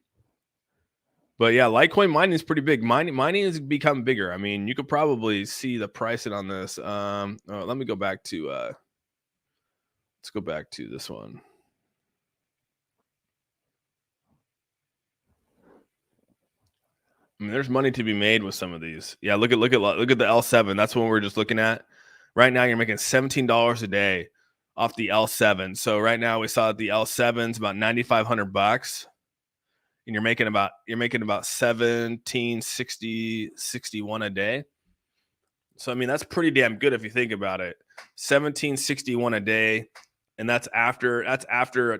But yeah, Litecoin mining is pretty big. Mining has become bigger. I mean, you could probably see the pricing on this. Let me go back to let's go back to this one. I mean, there's money to be made with some of these. Yeah, look at the L7. That's what we're just looking at. Right now, you're making $17 a day off the L7. So right now, we saw that the L7's about $9,500, and you're making about 1761 a day. So I mean, that's pretty damn good if you think about it. 1761 a day, and that's after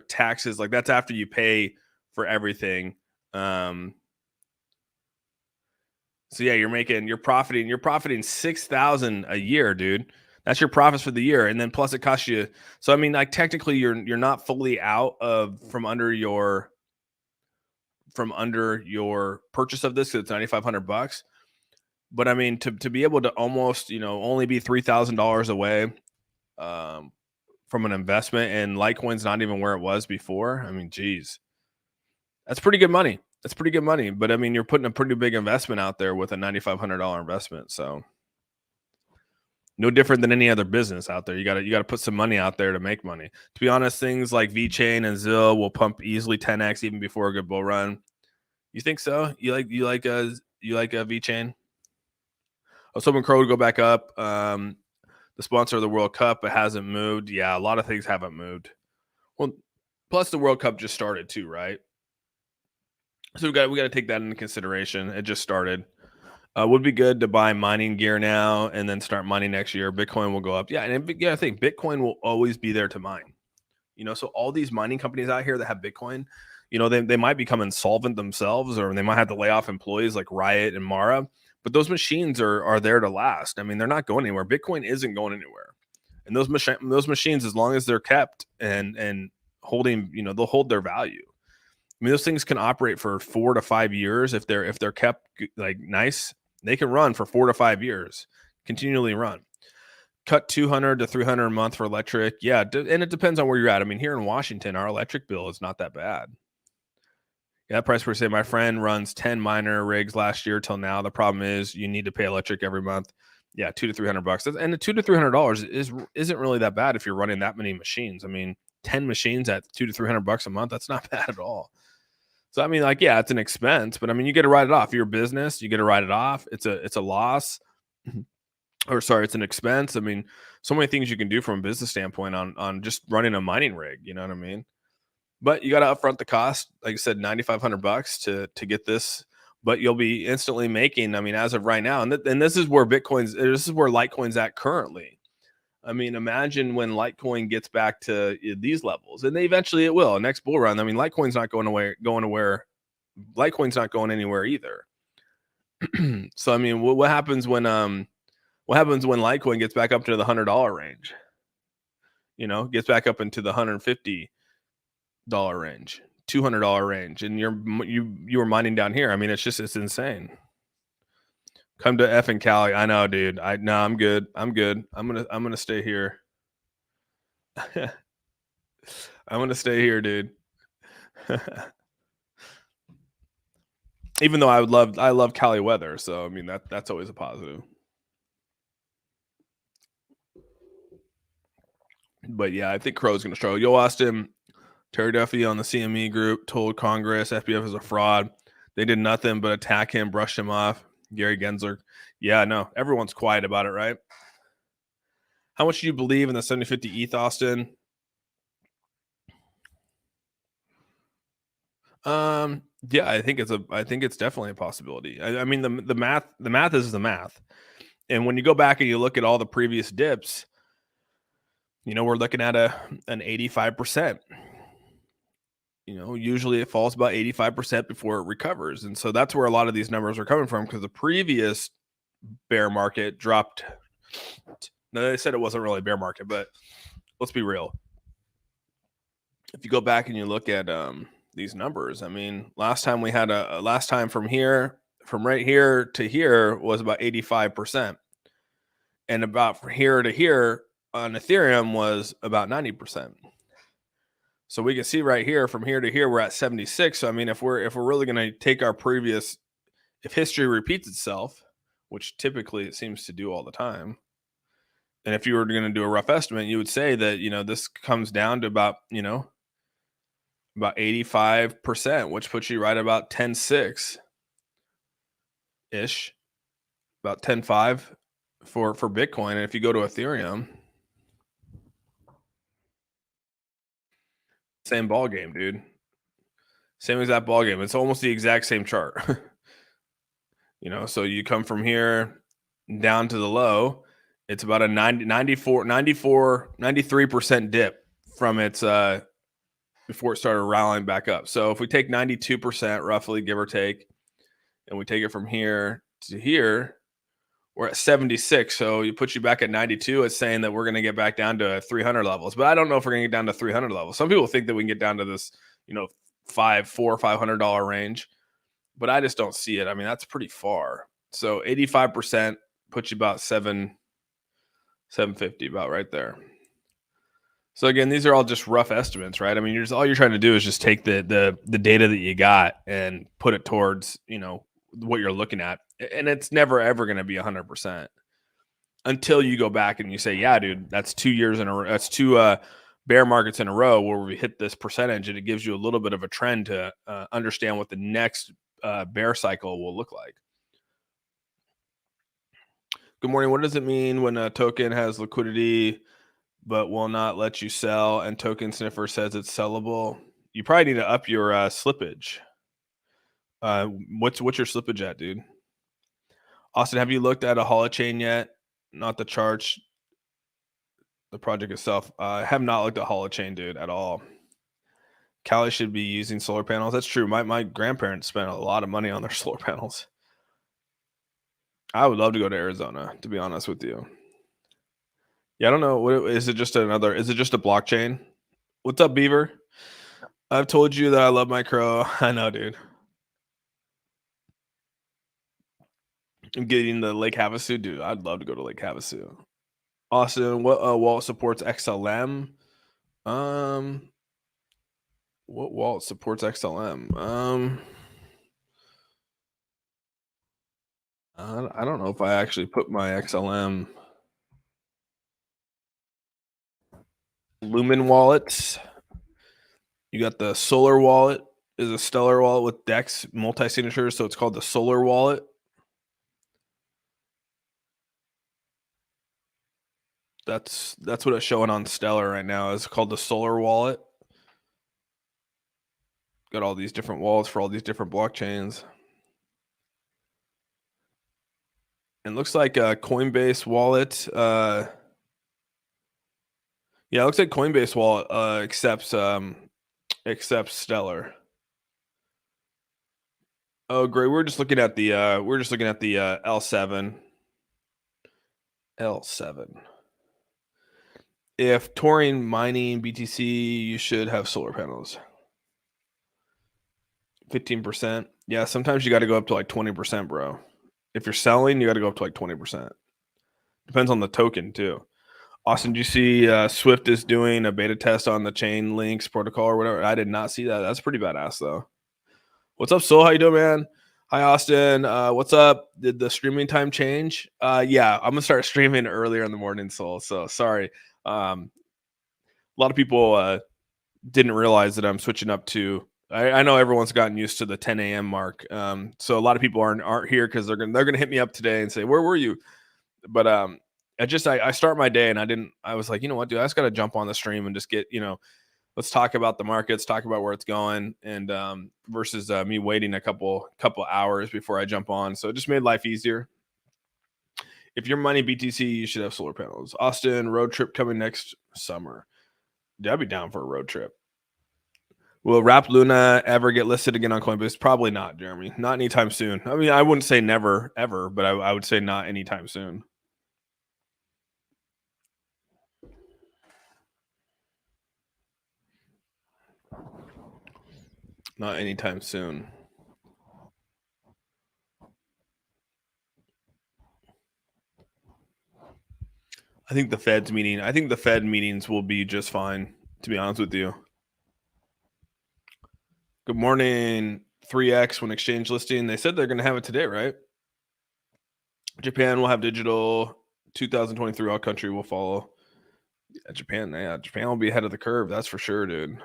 taxes. Like that's after you pay for everything. So yeah, you're profiting 6,000 a year, dude. That's your profits for the year, and then plus it costs you. So I mean, like technically, you're not fully out of from under your purchase of this. Because it's $9,500. But I mean, to be able to almost only be $3,000 away from an investment, and Litecoin's not even where it was before. I mean, geez, that's pretty good money. That's pretty good money. But I mean, you're putting a pretty big investment out there with a $9,500 investment. So no different than any other business out there. You got to put some money out there to make money. To be honest, things like VeChain and Zill will pump easily 10x even before a good bull run. You think so? You like VeChain? AuzSOME Crow would go back up. The sponsor of the World Cup, it hasn't moved. Yeah, a lot of things haven't moved. Well, plus the World Cup just started too, right? So we got to take that into consideration. It just started. Would be good to buy mining gear now and then start mining next year. Bitcoin will go up. Yeah, and I think Bitcoin will always be there to mine. So all these mining companies out here that have Bitcoin, they might become insolvent themselves, or they might have to lay off employees like Riot and Mara. But those machines are there to last. I mean, they're not going anywhere. Bitcoin isn't going anywhere. And those machines, as long as they're kept and holding, they'll hold their value. I mean, those things can operate for 4 to 5 years if they're kept like nice. They can run for 4 to 5 years, continually run. Cut $200 to $300 a month for electric. Yeah, and it depends on where you're at. I mean, here in Washington, our electric bill is not that bad. Yeah, that price per se. My friend runs 10 miner rigs last year till now. The problem is you need to pay electric every month. Yeah, $200 to $300, and the $200 to $300 isn't really that bad if you're running that many machines. I mean, 10 machines at $200 to $300 a month. That's not bad at all. So I mean, like, yeah, it's an expense, but I mean, you get to write it off. Your business, you get to write it off. It's a loss, or sorry, it's an expense. I mean, so many things you can do from a business standpoint on just running a mining rig. You know what I mean? But you got to upfront the cost, like I said, $9,500 to get this. But you'll be instantly making. I mean, as of right now, and this is where Litecoin's at currently. I mean, imagine when Litecoin gets back to these levels, and eventually it will. Next bull run. I mean, Litecoin's not going away. Litecoin's not going anywhere either. So I mean, what happens when Litecoin gets back up to the $100 range? Gets back up into the $150 range, $200 range, and you were mining down here. I mean, it's insane. Come to effing Cali. I know, dude. I'm good. I'm good. I'm gonna stay here. I'm gonna stay here, dude. Even though I love Cali weather, so I mean that's always a positive. But yeah, I think Crow's gonna struggle. Yo, Austin, Terry Duffy on the CME group told Congress FBF is a fraud. They did nothing but attack him, brush him off. Gary Gensler. Yeah, no, everyone's quiet about it, right? How much do you believe in the 7050 ETH, Austin? Yeah, I think it's definitely a possibility. I mean the math is the math. And when you go back and you look at all the previous dips, we're looking at an 85%. Usually it falls about 85% before it recovers. And so that's where a lot of these numbers are coming from, because the previous bear market dropped. Now, they said it wasn't really a bear market, but let's be real. If you go back and you look at these numbers, I mean, last time from right here to here was about 85%. And about from here to here on Ethereum was about 90%. So we can see right here from here to here we're at 76. So I mean, if we're really going to take our previous, if history repeats itself, which typically it seems to do all the time, and if you were going to do a rough estimate, you would say that this comes down to about about 85%, which puts you right about 10.6 ish, about 10.5 for Bitcoin. And if you go to Ethereum, same ball game, dude. Same exact ball game. It's almost the exact same chart. So you come from here down to the low, it's about a 93% dip from its before it started rallying back up. So if we take 92% roughly, give or take, and we take it from here to here, we're at 76. So you put you back at 92. It's saying that we're going to get back down to 300 levels, but I don't know if we're going to get down to 300 levels. Some people think that we can get down to this, $500 range, but I just don't see it. I mean, that's pretty far. So 85% puts you about 750, about right there. So again, these are all just rough estimates, right? I mean, all you're trying to do is just take the data that you got and put it towards, what you're looking at. And it's never ever going to be 100% until you go back and you say, yeah, dude, that's 2 years in a row. That's two bear markets in a row where we hit this percentage, and it gives you a little bit of a trend to understand what the next bear cycle will look like. Good morning. What does it mean when a token has liquidity but will not let you sell, and Token Sniffer says it's sellable? You probably need to up your slippage. What's your slippage at, dude? Austin, have you looked at a holochain yet? Not the charts, the project itself. I have not looked at holochain, dude, at all. Cali should be using solar panels. That's true. My grandparents spent a lot of money on their solar panels. I would love to go to Arizona, to be honest with you. Yeah, I don't know. Is it just a blockchain? What's up, Beaver? I've told you that I love my crow. I know, dude. I'm getting the Lake Havasu, dude. I'd love to go to Lake Havasu. Austin, what wallet supports XLM? What wallet supports XLM? I don't know if I actually put my XLM. Lumen wallets. You got the Solar wallet, is a Stellar wallet with DEX multi-signatures, so it's called the Solar wallet. That's what it's showing on Stellar right now. It's called the Solar wallet. Got all these different wallets for all these different blockchains. It looks like a Coinbase wallet. Yeah, it looks like Coinbase wallet accepts Stellar. Oh, great. We're just looking at the L7. L7. If touring mining BTC, you should have solar panels. 15%. Yeah, sometimes you got to go up to like 20%, bro. If you're selling, you got to go up to like 20%. Depends on the token too. Austin, do you see Swift is doing a beta test on the chain links protocol or whatever? I did not see that. That's pretty badass though. What's up, Soul? How you doing, man? Hi, Austin. What's up? Did the streaming time change? Yeah, I'm gonna start streaming earlier in the morning, Soul. So sorry. A lot of people didn't realize that I'm switching up to. I know everyone's gotten used to the 10 a.m. mark. So a lot of people aren't here because they're gonna hit me up today and say, "Where were you?" But I start my day and I was like, you know what, dude, I just got to jump on the stream and just get, let's talk about the markets, talk about where it's going, and versus me waiting a couple hours before I jump on. So it just made life easier. If you're mining BTC, you should have solar panels. Austin, road trip coming next summer. Dude, I'd be down for a road trip. Will Wrap Luna ever get listed again on Coinbase? Probably not, Jeremy. Not anytime soon. I mean, I wouldn't say never, ever, but I would say not anytime soon. Not anytime soon. I think the Fed meetings will be just fine, to be honest with you. Good morning, 3X when exchange listing. They said they're going to have it today, right? Japan will have digital. 2023 all country will follow. Yeah, Japan will be ahead of the curve. That's for sure, dude.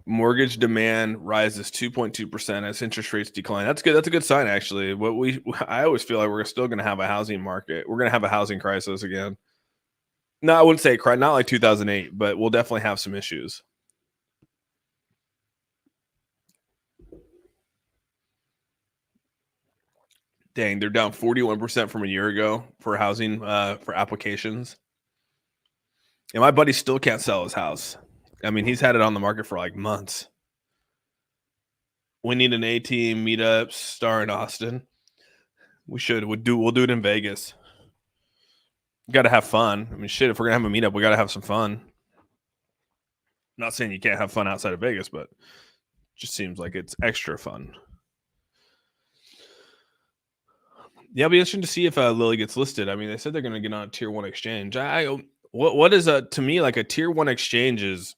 Mortgage demand rises 2.2% as interest rates decline. That's good. That's a good sign, actually. I always feel like we're still going to have a housing market. We're going to have a housing crisis again. No, I wouldn't say not like 2008, but we'll definitely have some issues. Dang, they're down 41% from a year ago for housing for applications. And my buddy still can't sell his house. I mean, he's had it on the market for like months. We need an A-team meetup star in Austin. We should. We'll do it in Vegas. Got to have fun. I mean, shit, if we're going to have a meetup, we got to have some fun. I'm not saying you can't have fun outside of Vegas, but it just seems like it's extra fun. Yeah, it'll be interesting to see if Lily gets listed. I mean, they said they're going to get on a tier 1 exchange. What is to me like a tier 1 exchange is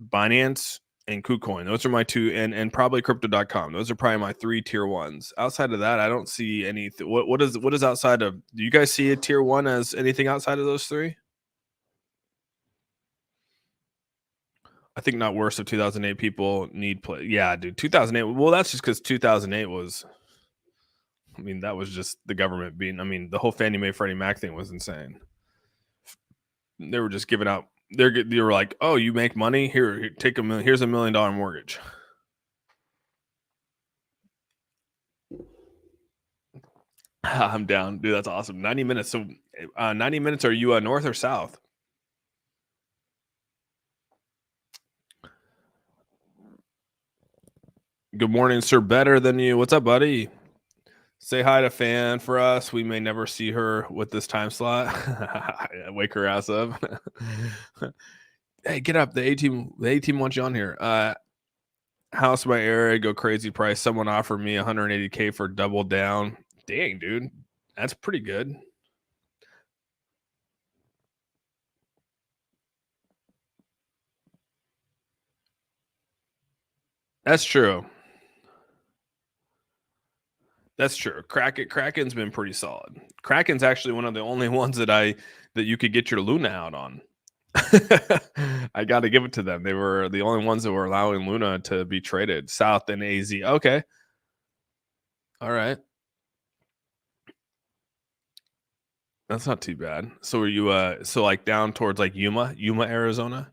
Binance and KuCoin. Those are my two, and probably crypto.com. Those are probably my 3 tier 1s. Outside of that, I don't see anything. What is outside of, do you guys see a tier 1 as anything outside of those 3? I think not worse of 2008 people need play. Yeah, dude, 2008. Well, that's just because 2008 was, I mean, that was just the government being, I mean, the whole Fannie Mae Freddie Mac thing was insane. They were just giving out, they were like, oh, you make money? Here, take $1 million. Here's $1 million mortgage. I'm down, dude. That's awesome. 90 minutes. So 90 minutes. Are you north or south? Good morning, sir. Better than you. What's up, buddy? Say hi to Fan for us. We may never see her with this time slot. Wake her ass up. Hey, get up. The A-team wants you on here. House by area, go crazy price. Someone offered me 180K for double down. Dang, dude. That's pretty good. That's true. That's true. Kraken's been pretty solid. Kraken's actually one of the only ones that you could get your Luna out on. I got to give it to them. They were the only ones that were allowing Luna to be traded. South and AZ. Okay. All right. That's not too bad. So are you so like down towards like Yuma, Arizona?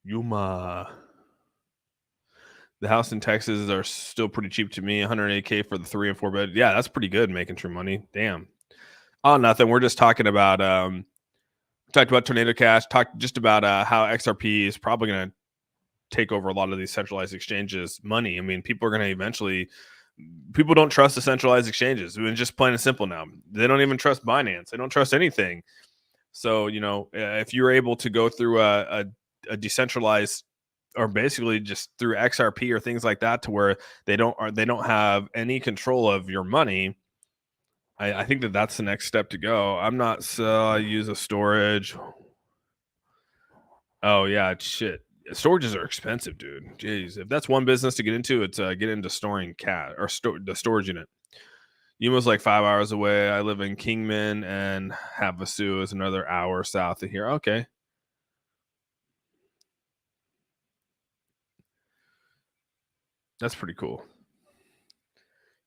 Yuma. The house in Texas are still pretty cheap to me. 108K for the 3 and 4 bed. Yeah, that's pretty good making true money. Damn. Oh, nothing. We're just talking about talked about Tornado Cash, talked just about how XRP is probably going to take over a lot of these centralized exchanges money. I mean, people don't trust the centralized exchanges. I mean, just plain and simple now. They don't even trust Binance. They don't trust anything. So, if you're able to go through a a decentralized, or basically just through XRP or things like that, to where they don't have any control of your money. I think that's the next step to go. I'm not so I use a storage. Oh yeah, shit. Storages are expensive, dude. Jeez, if that's one business to get into, it's get into storing cat or the storage unit. Yuma's like 5 hours away. I live in Kingman, and Havasu is another hour south of here. Okay. That's pretty cool.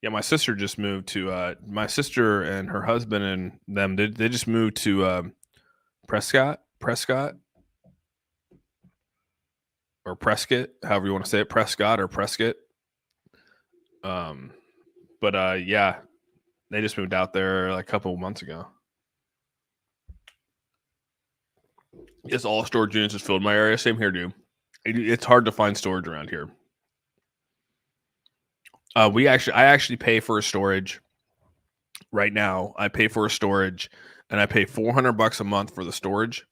Yeah, my sister just moved to my sister and her husband and them, they just moved to Prescott or Prescott, however you want to say it, Prescott or Prescott. Um but yeah, they just moved out there like a couple of months ago. It's all storage units is filled in my area. Same here, dude. It's hard to find storage around here. I actually pay for a storage right now. I pay for a storage, and I pay $400 a month for the storage.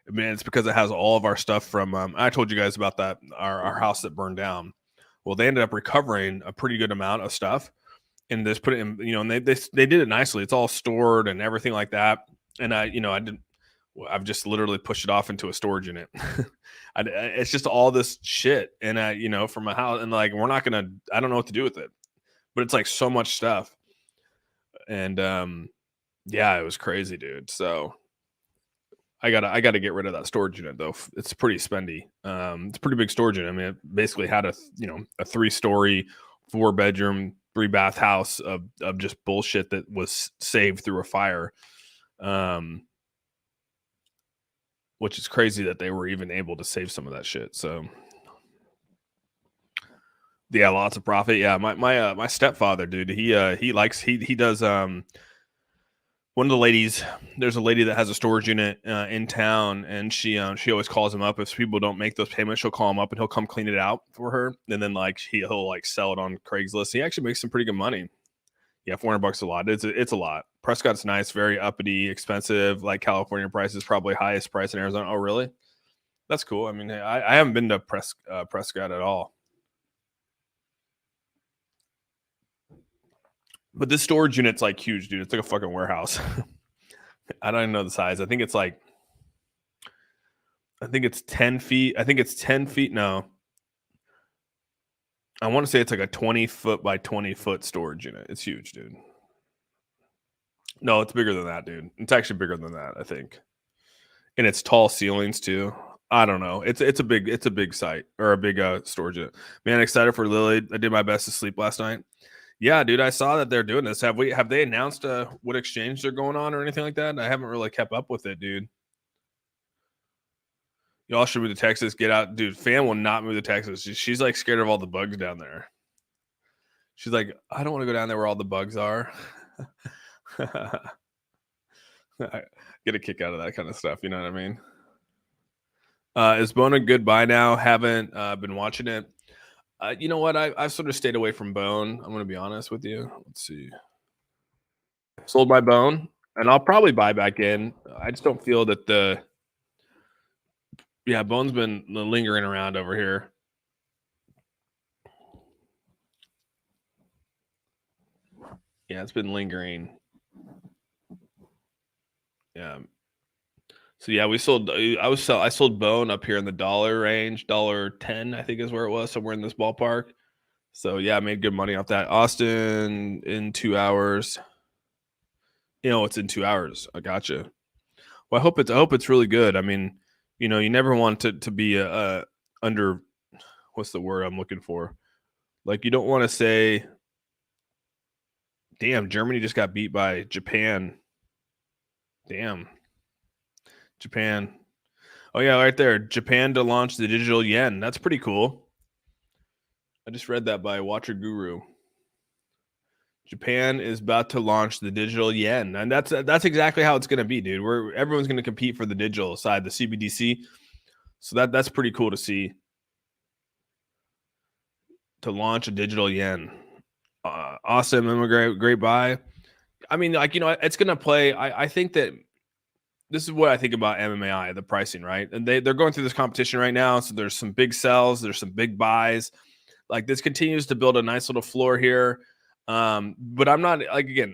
I mean, it's because it has all of our stuff from. I told you guys about that our house that burned down. Well, they ended up recovering a pretty good amount of stuff, and just put it in. And they did it nicely. It's all stored and everything like that. And I didn't. I've just literally pushed it off into a storage unit. It's just all this shit, and from a house, and like we're not gonna. I don't know what to do with it, but it's like so much stuff, and yeah, it was crazy, dude. So I gotta get rid of that storage unit though. It's pretty spendy. It's a pretty big storage unit. I mean, it basically had a 3-story, 4-bedroom, 3-bath house of just bullshit that was saved through a fire. Which is crazy that they were even able to save some of that shit. So yeah, lots of profit. Yeah, my stepfather, dude, he does one of the ladies, there's a lady that has a storage unit in town, and she always calls him up. If people don't make those payments, she'll call him up and he'll come clean it out for her, and then like he'll like sell it on Craigslist. He actually makes some pretty good money. Yeah, $400 a lot. It's a lot. Prescott's nice, very uppity, expensive. Like California prices, probably highest price in Arizona. Oh, really? That's cool. I mean, I haven't been to Prescott at all, but this storage unit's like huge, dude. It's like a fucking warehouse. I don't even know the size. I think it's 10 feet. I think it's 10 feet. No, I want to say it's like a 20-foot by 20-foot storage unit. It's huge, dude. No, it's bigger than that, dude. It's actually bigger than that, I think. And it's tall ceilings too. I don't know. It's a big site, or a big storage unit. Man, excited for Lily. I did my best to sleep last night. Yeah, dude, I saw that they're doing this. Have they announced what exchange they're going on or anything like that? I haven't really kept up with it, dude. Y'all should move to Texas. Get out, dude. Fan will not move to Texas. She's like scared of all the bugs down there. She's like, I don't want to go down there where all the bugs are. I get a kick out of that kind of stuff. You know what I mean? Is Bone a good buy now? Haven't been watching it. You know what? I've sort of stayed away from Bone. I'm going to be honest with you. Let's see. Sold my Bone, and I'll probably buy back in. I just don't feel that Bone's been lingering around over here. Yeah, it's been lingering. Yeah. So yeah, we sold. I sold Bone up here in the dollar range, $1.10, I think is where it was, somewhere in this ballpark. So yeah, I made good money off that. Austin in 2 hours. It's in 2 hours. I gotcha. Well, I hope it's really good. I mean, you never want it to be under. What's the word I'm looking for? Like, you don't want to say, damn, Germany just got beat by Japan. Damn. Japan. Oh yeah, right there. Japan to launch the digital yen. That's pretty cool. I just read that by Watcher Guru. Japan is about to launch the digital yen, and that's exactly how it's going to be, dude. Everyone's going to compete for the digital side, the CBDC. So that's pretty cool to see. To launch a digital yen, awesome, great buy. I mean, like, it's going to play. I think that this is what I think about MMAI, the pricing, right? And they're going through this competition right now. So there's some big sells, there's some big buys. Like this continues to build a nice little floor here. But I'm not like again,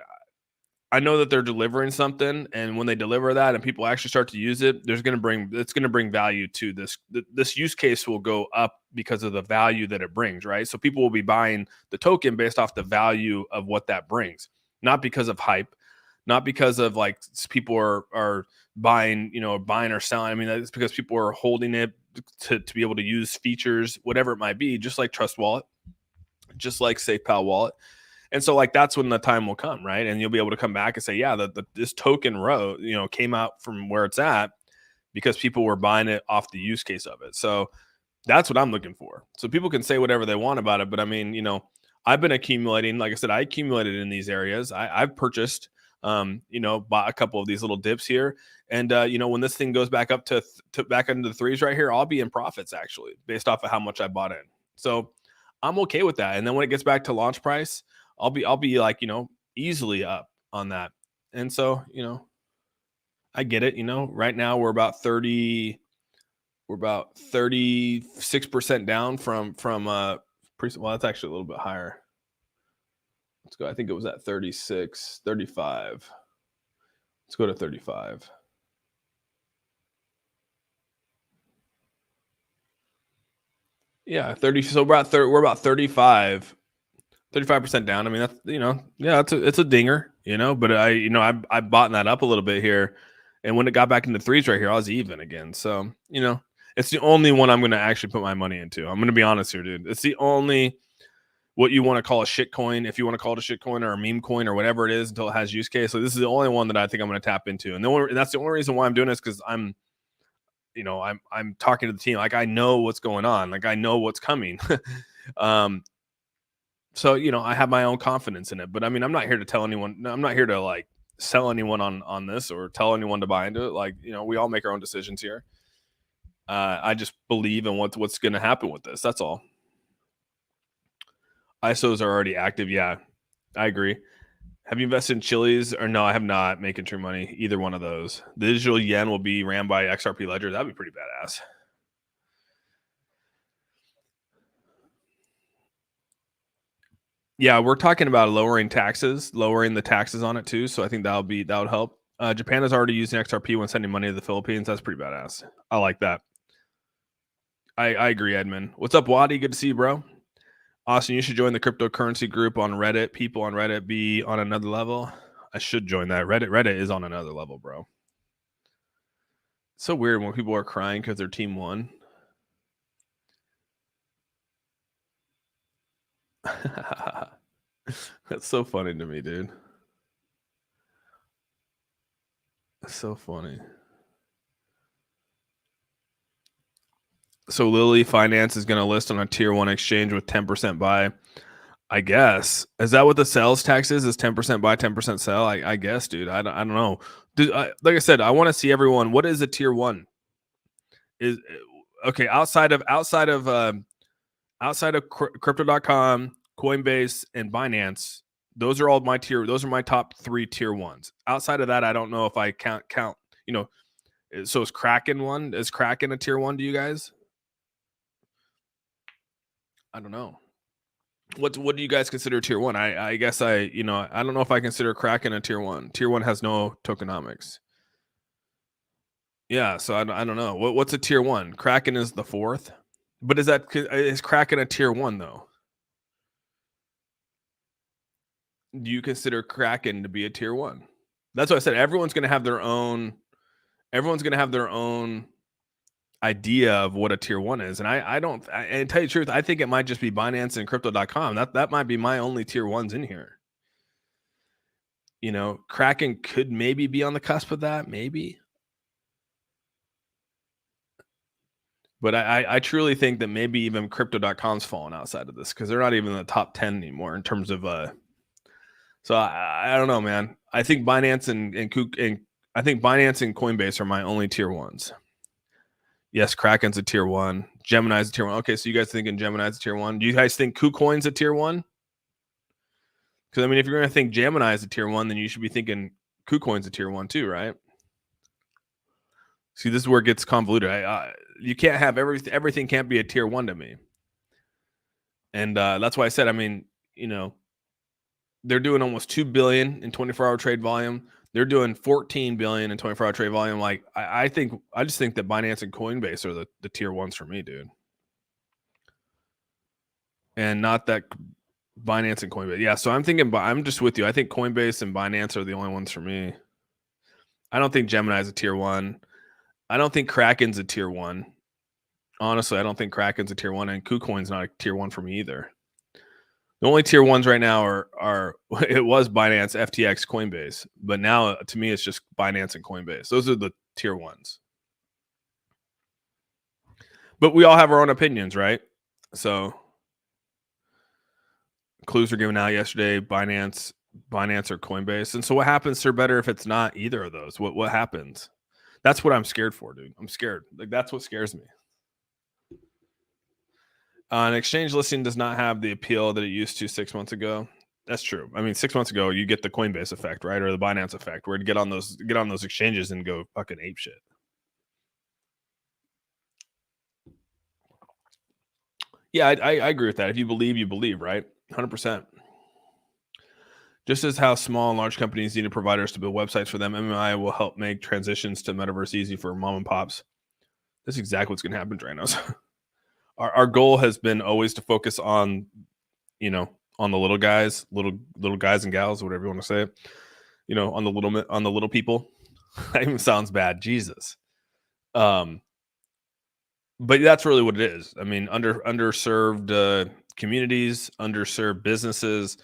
I know that they're delivering something, and when they deliver that and people actually start to use it, it's going to bring value to this. This use case will go up because of the value that it brings, right? So people will be buying the token based off the value of what that brings, not because of hype, not because of like people are buying, buying or selling. I mean, it's because people are holding it to be able to use features, whatever it might be, just like Trust Wallet, just like SafePal Wallet. And so like that's when the time will come, right? And you'll be able to come back and say, yeah, this token came out from where it's at because people were buying it off the use case of it. So that's what I'm looking for. So people can say whatever they want about it, but I mean, I've been accumulating. Like I said, I accumulated in these areas. I've purchased, bought a couple of these little dips here, and when this thing goes back up to back into the threes right here, I'll be in profits actually based off of how much I bought in. So I'm okay with that. And then when it gets back to launch price, I'll be like, easily up on that. And so, I get it. Right now we're about 36% down from well, that's actually a little bit higher. Let's go. I think it was at 36, 35. Let's go to 35. Yeah, 30. So we're about 35% down. I mean, that's, yeah, it's a dinger, but I bought that up a little bit here. And when it got back into threes right here, I was even again. So, it's the only one I'm going to actually put my money into. I'm going to be honest here, dude. It's the only, what you want to call a shit coin, if you want to call it a shit coin or a meme coin or whatever it is until it has use case. So this is the only one that I think I'm going to tap into. And that's the only reason why I'm doing this, because I'm talking to the team. Like I know what's going on. Like I know what's coming. So, I have my own confidence in it, but I mean, I'm not here to tell anyone. I'm not here to like sell anyone on this or tell anyone to buy into it. Like, we all make our own decisions here. I just believe in what's going to happen with this. That's all. ISOs are already active. Yeah, I agree. Have you invested in Chili's or no? I have not. Making true money. Either one of those. The digital yen will be ran by XRP Ledger. That'd be pretty badass. Yeah, we're talking about lowering the taxes on it too. So I think that would help. Japan is already using XRP when sending money to the Philippines. That's pretty badass. I like that. I agree, Edmund. What's up, Wadi? Good to see you, bro. Austin, you should join the cryptocurrency group on Reddit. People on Reddit be on another level. I should join that. Reddit is on another level, bro. It's so weird when people are crying because their team won. That's so funny to me, dude. That's so funny. So Lily Finance is going to list on a tier 1 exchange with 10% buy. I guess. Is that what the sales tax is? Is 10% buy, 10% sell? I guess, dude. I don't know. Dude, like I said, I want to see everyone. What is a tier 1? Is okay, outside of crypto.com, Coinbase, and Binance. Those are my top 3 tier 1s. Outside of that, I don't know if I count, so is Kraken one? Is Kraken a tier 1 to you guys? I don't know. What do you guys consider tier 1? I guess I don't know if I consider Kraken a tier 1. Tier 1 has no tokenomics. Yeah, so I don't know. What's a tier 1? Kraken is the 4th. But is Kraken a tier 1 though? Do you consider Kraken to be a tier 1? That's what I said. Everyone's going to have their own idea of what a tier 1 is. And and tell you the truth, I think it might just be Binance and crypto.com. That might be my only tier 1s in here. Kraken could maybe be on the cusp of that, maybe. But I truly think that maybe even crypto.com's fallen outside of this because they're not even in the top 10 anymore in terms of so I don't know, man. I think Binance and I think Binance and Coinbase are my only tier 1s. Yes, Kraken's a tier 1. Gemini's a tier 1. Okay, so you guys thinking Gemini's a tier 1? Do you guys think KuCoin's a tier 1? Because I mean, if you're gonna think Gemini is a tier 1, then you should be thinking KuCoin's a tier 1 too, right? See, this is where it gets convoluted. You can't have everything can't be a tier one to me. And that's why I said, I mean, you know, they're doing almost 2 billion in 24-hour trade volume. They're doing 14 billion in 24-hour trade volume. Like I just think that Binance and Coinbase are the tier ones for me, dude. And not that Binance and Coinbase. Yeah, so I'm thinking, I'm just with you. I think Coinbase and Binance are the only ones for me. I don't think Gemini is a tier one. I don't think Kraken's a tier one. Honestly, I don't think Kraken's a tier one, and KuCoin's not a tier one for me either. The only tier ones right now are it was Binance, FTX, Coinbase, but now to me it's just Binance and Coinbase. Those are the tier ones. But we all have our own opinions, right? So clues were given out yesterday: Binance or Coinbase. And so what happens to better if it's not either of those? What happens? That's what I'm scared for, dude. I'm scared. Like that's what scares me. An exchange listing does not have the appeal that it used to 6 months ago. That's true. I mean, 6 months ago, you get the Coinbase effect, right, or the Binance effect, where to get on those exchanges and go fucking ape shit. Yeah, I agree with that. If you believe, right? 100%. Just as how small and large companies needed providers to build websites for them, MMI will help make transitions to metaverse easy for mom and pops. That's exactly what's going to happen, Dranos. Our goal has been always to focus on, on the little guys, little guys and gals, whatever you want to say, on the little people. That even sounds bad, Jesus. But that's really what it is. I mean, underserved communities, underserved businesses,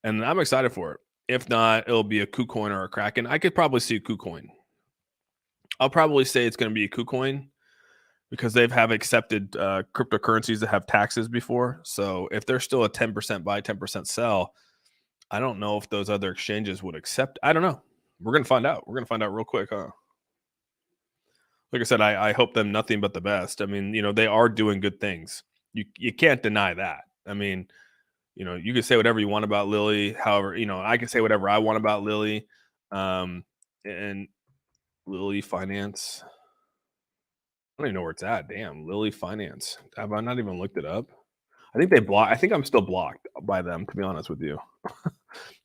and I'm excited for it. If not, it'll be a KuCoin or a Kraken. I could probably see a KuCoin. I'll probably say it's going to be a KuCoin because they have accepted cryptocurrencies that have taxes before. So if they're still a 10% buy, 10% sell, I don't know if those other exchanges would accept. I don't know. We're going to find out. We're going to find out real quick, huh? Like I said, I hope them nothing but the best. I mean, they are doing good things. You can't deny that. I mean, you can say whatever you want about Lily. However, I can say whatever I want about Lily. And Lily Finance. I don't even know where it's at. Damn, Lily Finance. Have I not even looked it up? I think they block. I think I'm still blocked by them. To be honest with you,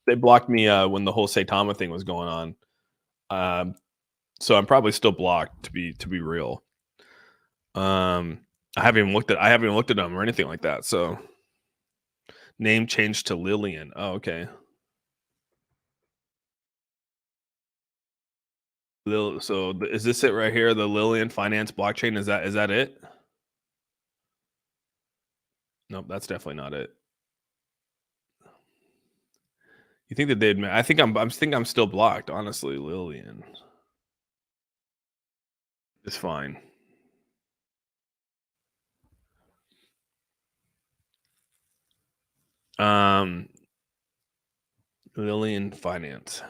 they blocked me when the whole Saitama thing was going on. So I'm probably still blocked to be real. I haven't even looked at them or anything like that. So name changed to Lillian. Oh, okay. So is this it right here? The Lillian Finance blockchain. Is that it? Nope, that's definitely not it. You think that they'd? I think I'm still blocked. Honestly, Lillian. It's fine. Lillian Finance.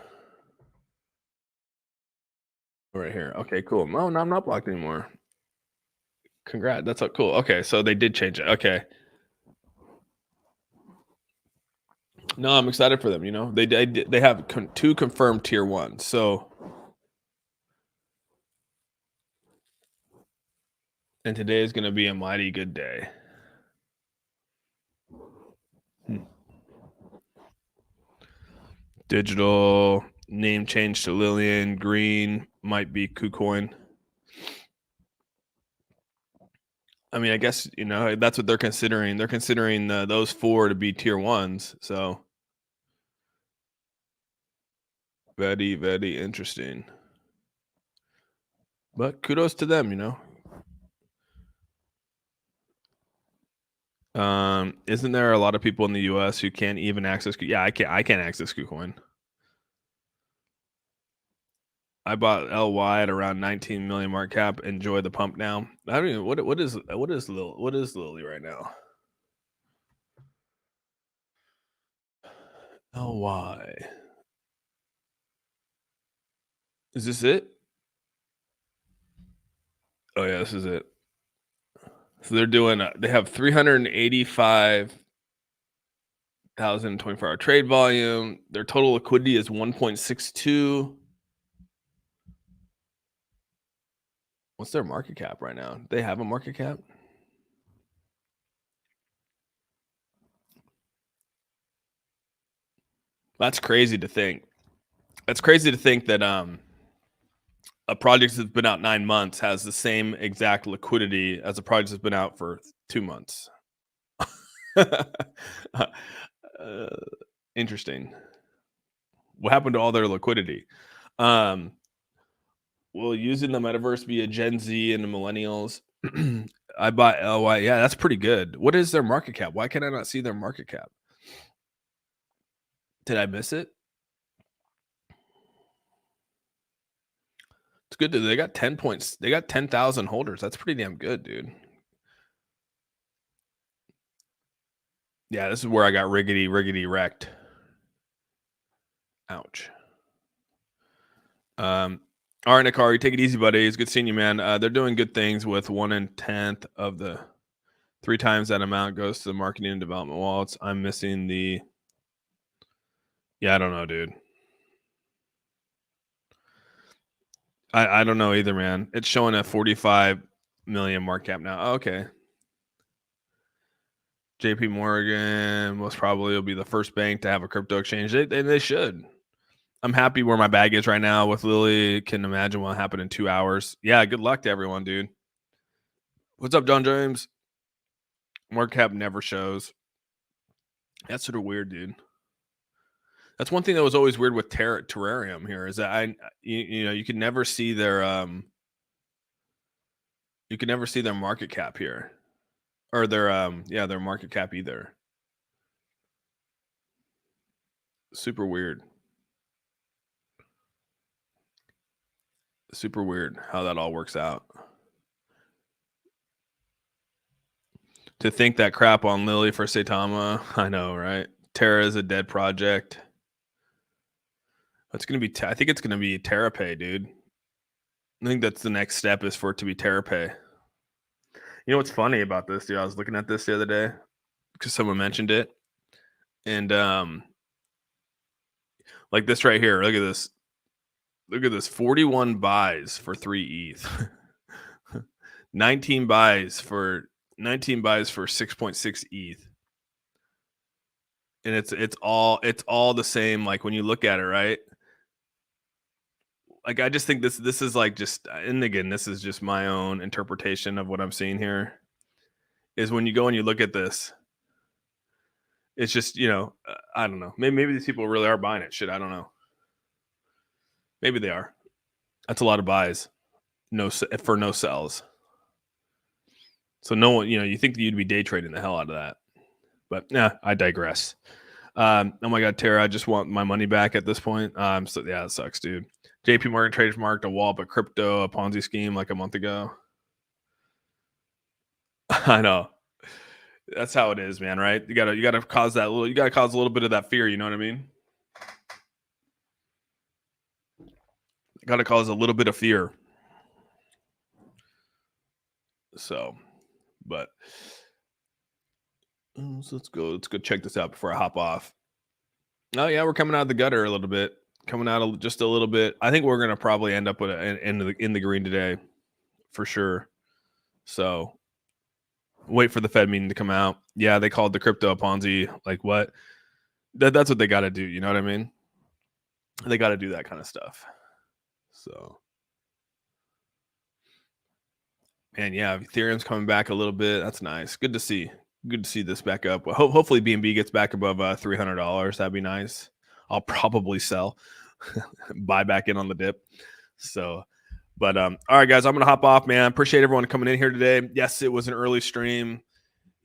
Right here. Okay, cool. No, I'm not blocked anymore. Congrats. That's so cool. Okay, so they did change it. Okay. No, I'm excited for them. They have two confirmed tier ones. So, and today is going to be a mighty good day. Digital name change to Lillian. Green might be KuCoin. I mean, I guess that's what they're considering. They're considering those four to be tier ones. So, very, very interesting. But kudos to them. Isn't there a lot of people in the US who can't even access? Yeah, I can't access KuCoin. I bought LY at around 19 million market cap. Enjoy the pump now. I don't even what is Lily right now? LY. Is this it? Oh yeah, this is it. So they're doing. They have 385,000 24-hour trade volume. Their total liquidity is 1.62. What's their market cap right now? They have a market cap? That's crazy to think. That's crazy to think that a project that's been out 9 months has the same exact liquidity as a project that's been out for 2 months. uh, interesting. What happened to all their liquidity? Um, will using the metaverse be a Gen Z and the millennials? I bought LY. Yeah, that's pretty good. What is their market cap? Why can I not see their market cap? Did I miss it? It's good. They got 10 points. They got 10,000 holders. That's pretty damn good, dude. Yeah, this is where I got riggedy wrecked. Ouch. All right, Nikari, take it easy, buddy. It's good seeing you, man. They're doing good things with 1/10 of the 3 times that amount goes to the marketing and development wallets. I'm missing the. Yeah, I don't know, dude. I don't know either, man. It's showing a 45 million market cap now. Oh, okay. JP Morgan most probably will be the first bank to have a crypto exchange. They should. I'm happy where my bag is right now with Lily. Can imagine what happened in 2 hours. Yeah, good luck to everyone, dude. What's up, John James? Market cap never shows. That's sort of weird, dude. That's one thing that was always weird with Terrarium here is that you can never see their market cap here, or their market cap either. Super weird. Super weird how that all works out. To think that crap on Lily for Saitama, I know, right? Terra is a dead project. It's gonna be. I think it's gonna be TerraPay, dude. I think that's the next step is for it to be TerraPay. You know what's funny about this, dude? I was looking at this the other day because someone mentioned it, and like this right here. Look at this. Look at this. 41 buys for 3 ETH. 19 buys for 6.6 ETH. And it's all the same. Like when you look at it, right? Like I just think this is like just, and again, this is just my own interpretation of what I'm seeing here. Is when you go and you look at this, it's just I don't know. Maybe these people really are buying it. Shit, I don't know. Maybe they are. That's a lot of buys, no sells. So no one, you think that you'd be day trading the hell out of that, but yeah, I digress. Oh my God, Tara, I just want my money back at this point. So yeah, it sucks, dude. JP Morgan trademarked a wall, but crypto, a Ponzi scheme like a month ago. I know. That's how it is, man, right? You gotta cause a little bit of that fear, you know what I mean? Gotta cause a little bit of fear. So, but so let's go check this out before I hop off. Oh yeah, we're coming out of the gutter a little bit. Coming out just a little bit. I think we're gonna probably end up with in the green today, for sure. So wait for the Fed meeting to come out. Yeah, they called the crypto a Ponzi. Like what? That's what they got to do. You know what I mean? They got to do that kind of stuff. So, man, yeah, Ethereum's coming back a little bit. That's nice. Good to see. Good to see this back up. Hopefully, BNB gets back above $300. That'd be nice. I'll probably sell, buy back in on the dip. So, but all right, guys, I'm gonna hop off, man. Appreciate everyone coming in here today. Yes, it was an early stream.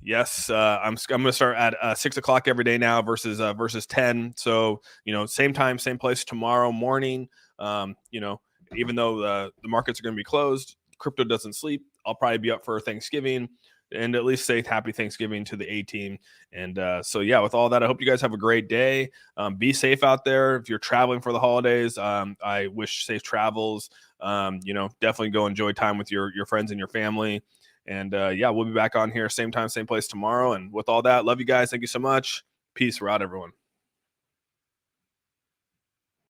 Yes, I'm going to start at 6 o'clock every day now versus 10. So same time, same place tomorrow morning. Even though the markets are going to be closed, crypto doesn't sleep. I'll probably be up for Thanksgiving, and at least say happy Thanksgiving to the A team. And so yeah, with all that, I hope you guys have a great day. Be safe out there if you're traveling for the holidays. I wish safe travels. Definitely go enjoy time with your friends and your family. And yeah, we'll be back on here same time, same place tomorrow. And with all that, love you guys. Thank you so much. Peace. We're out, everyone.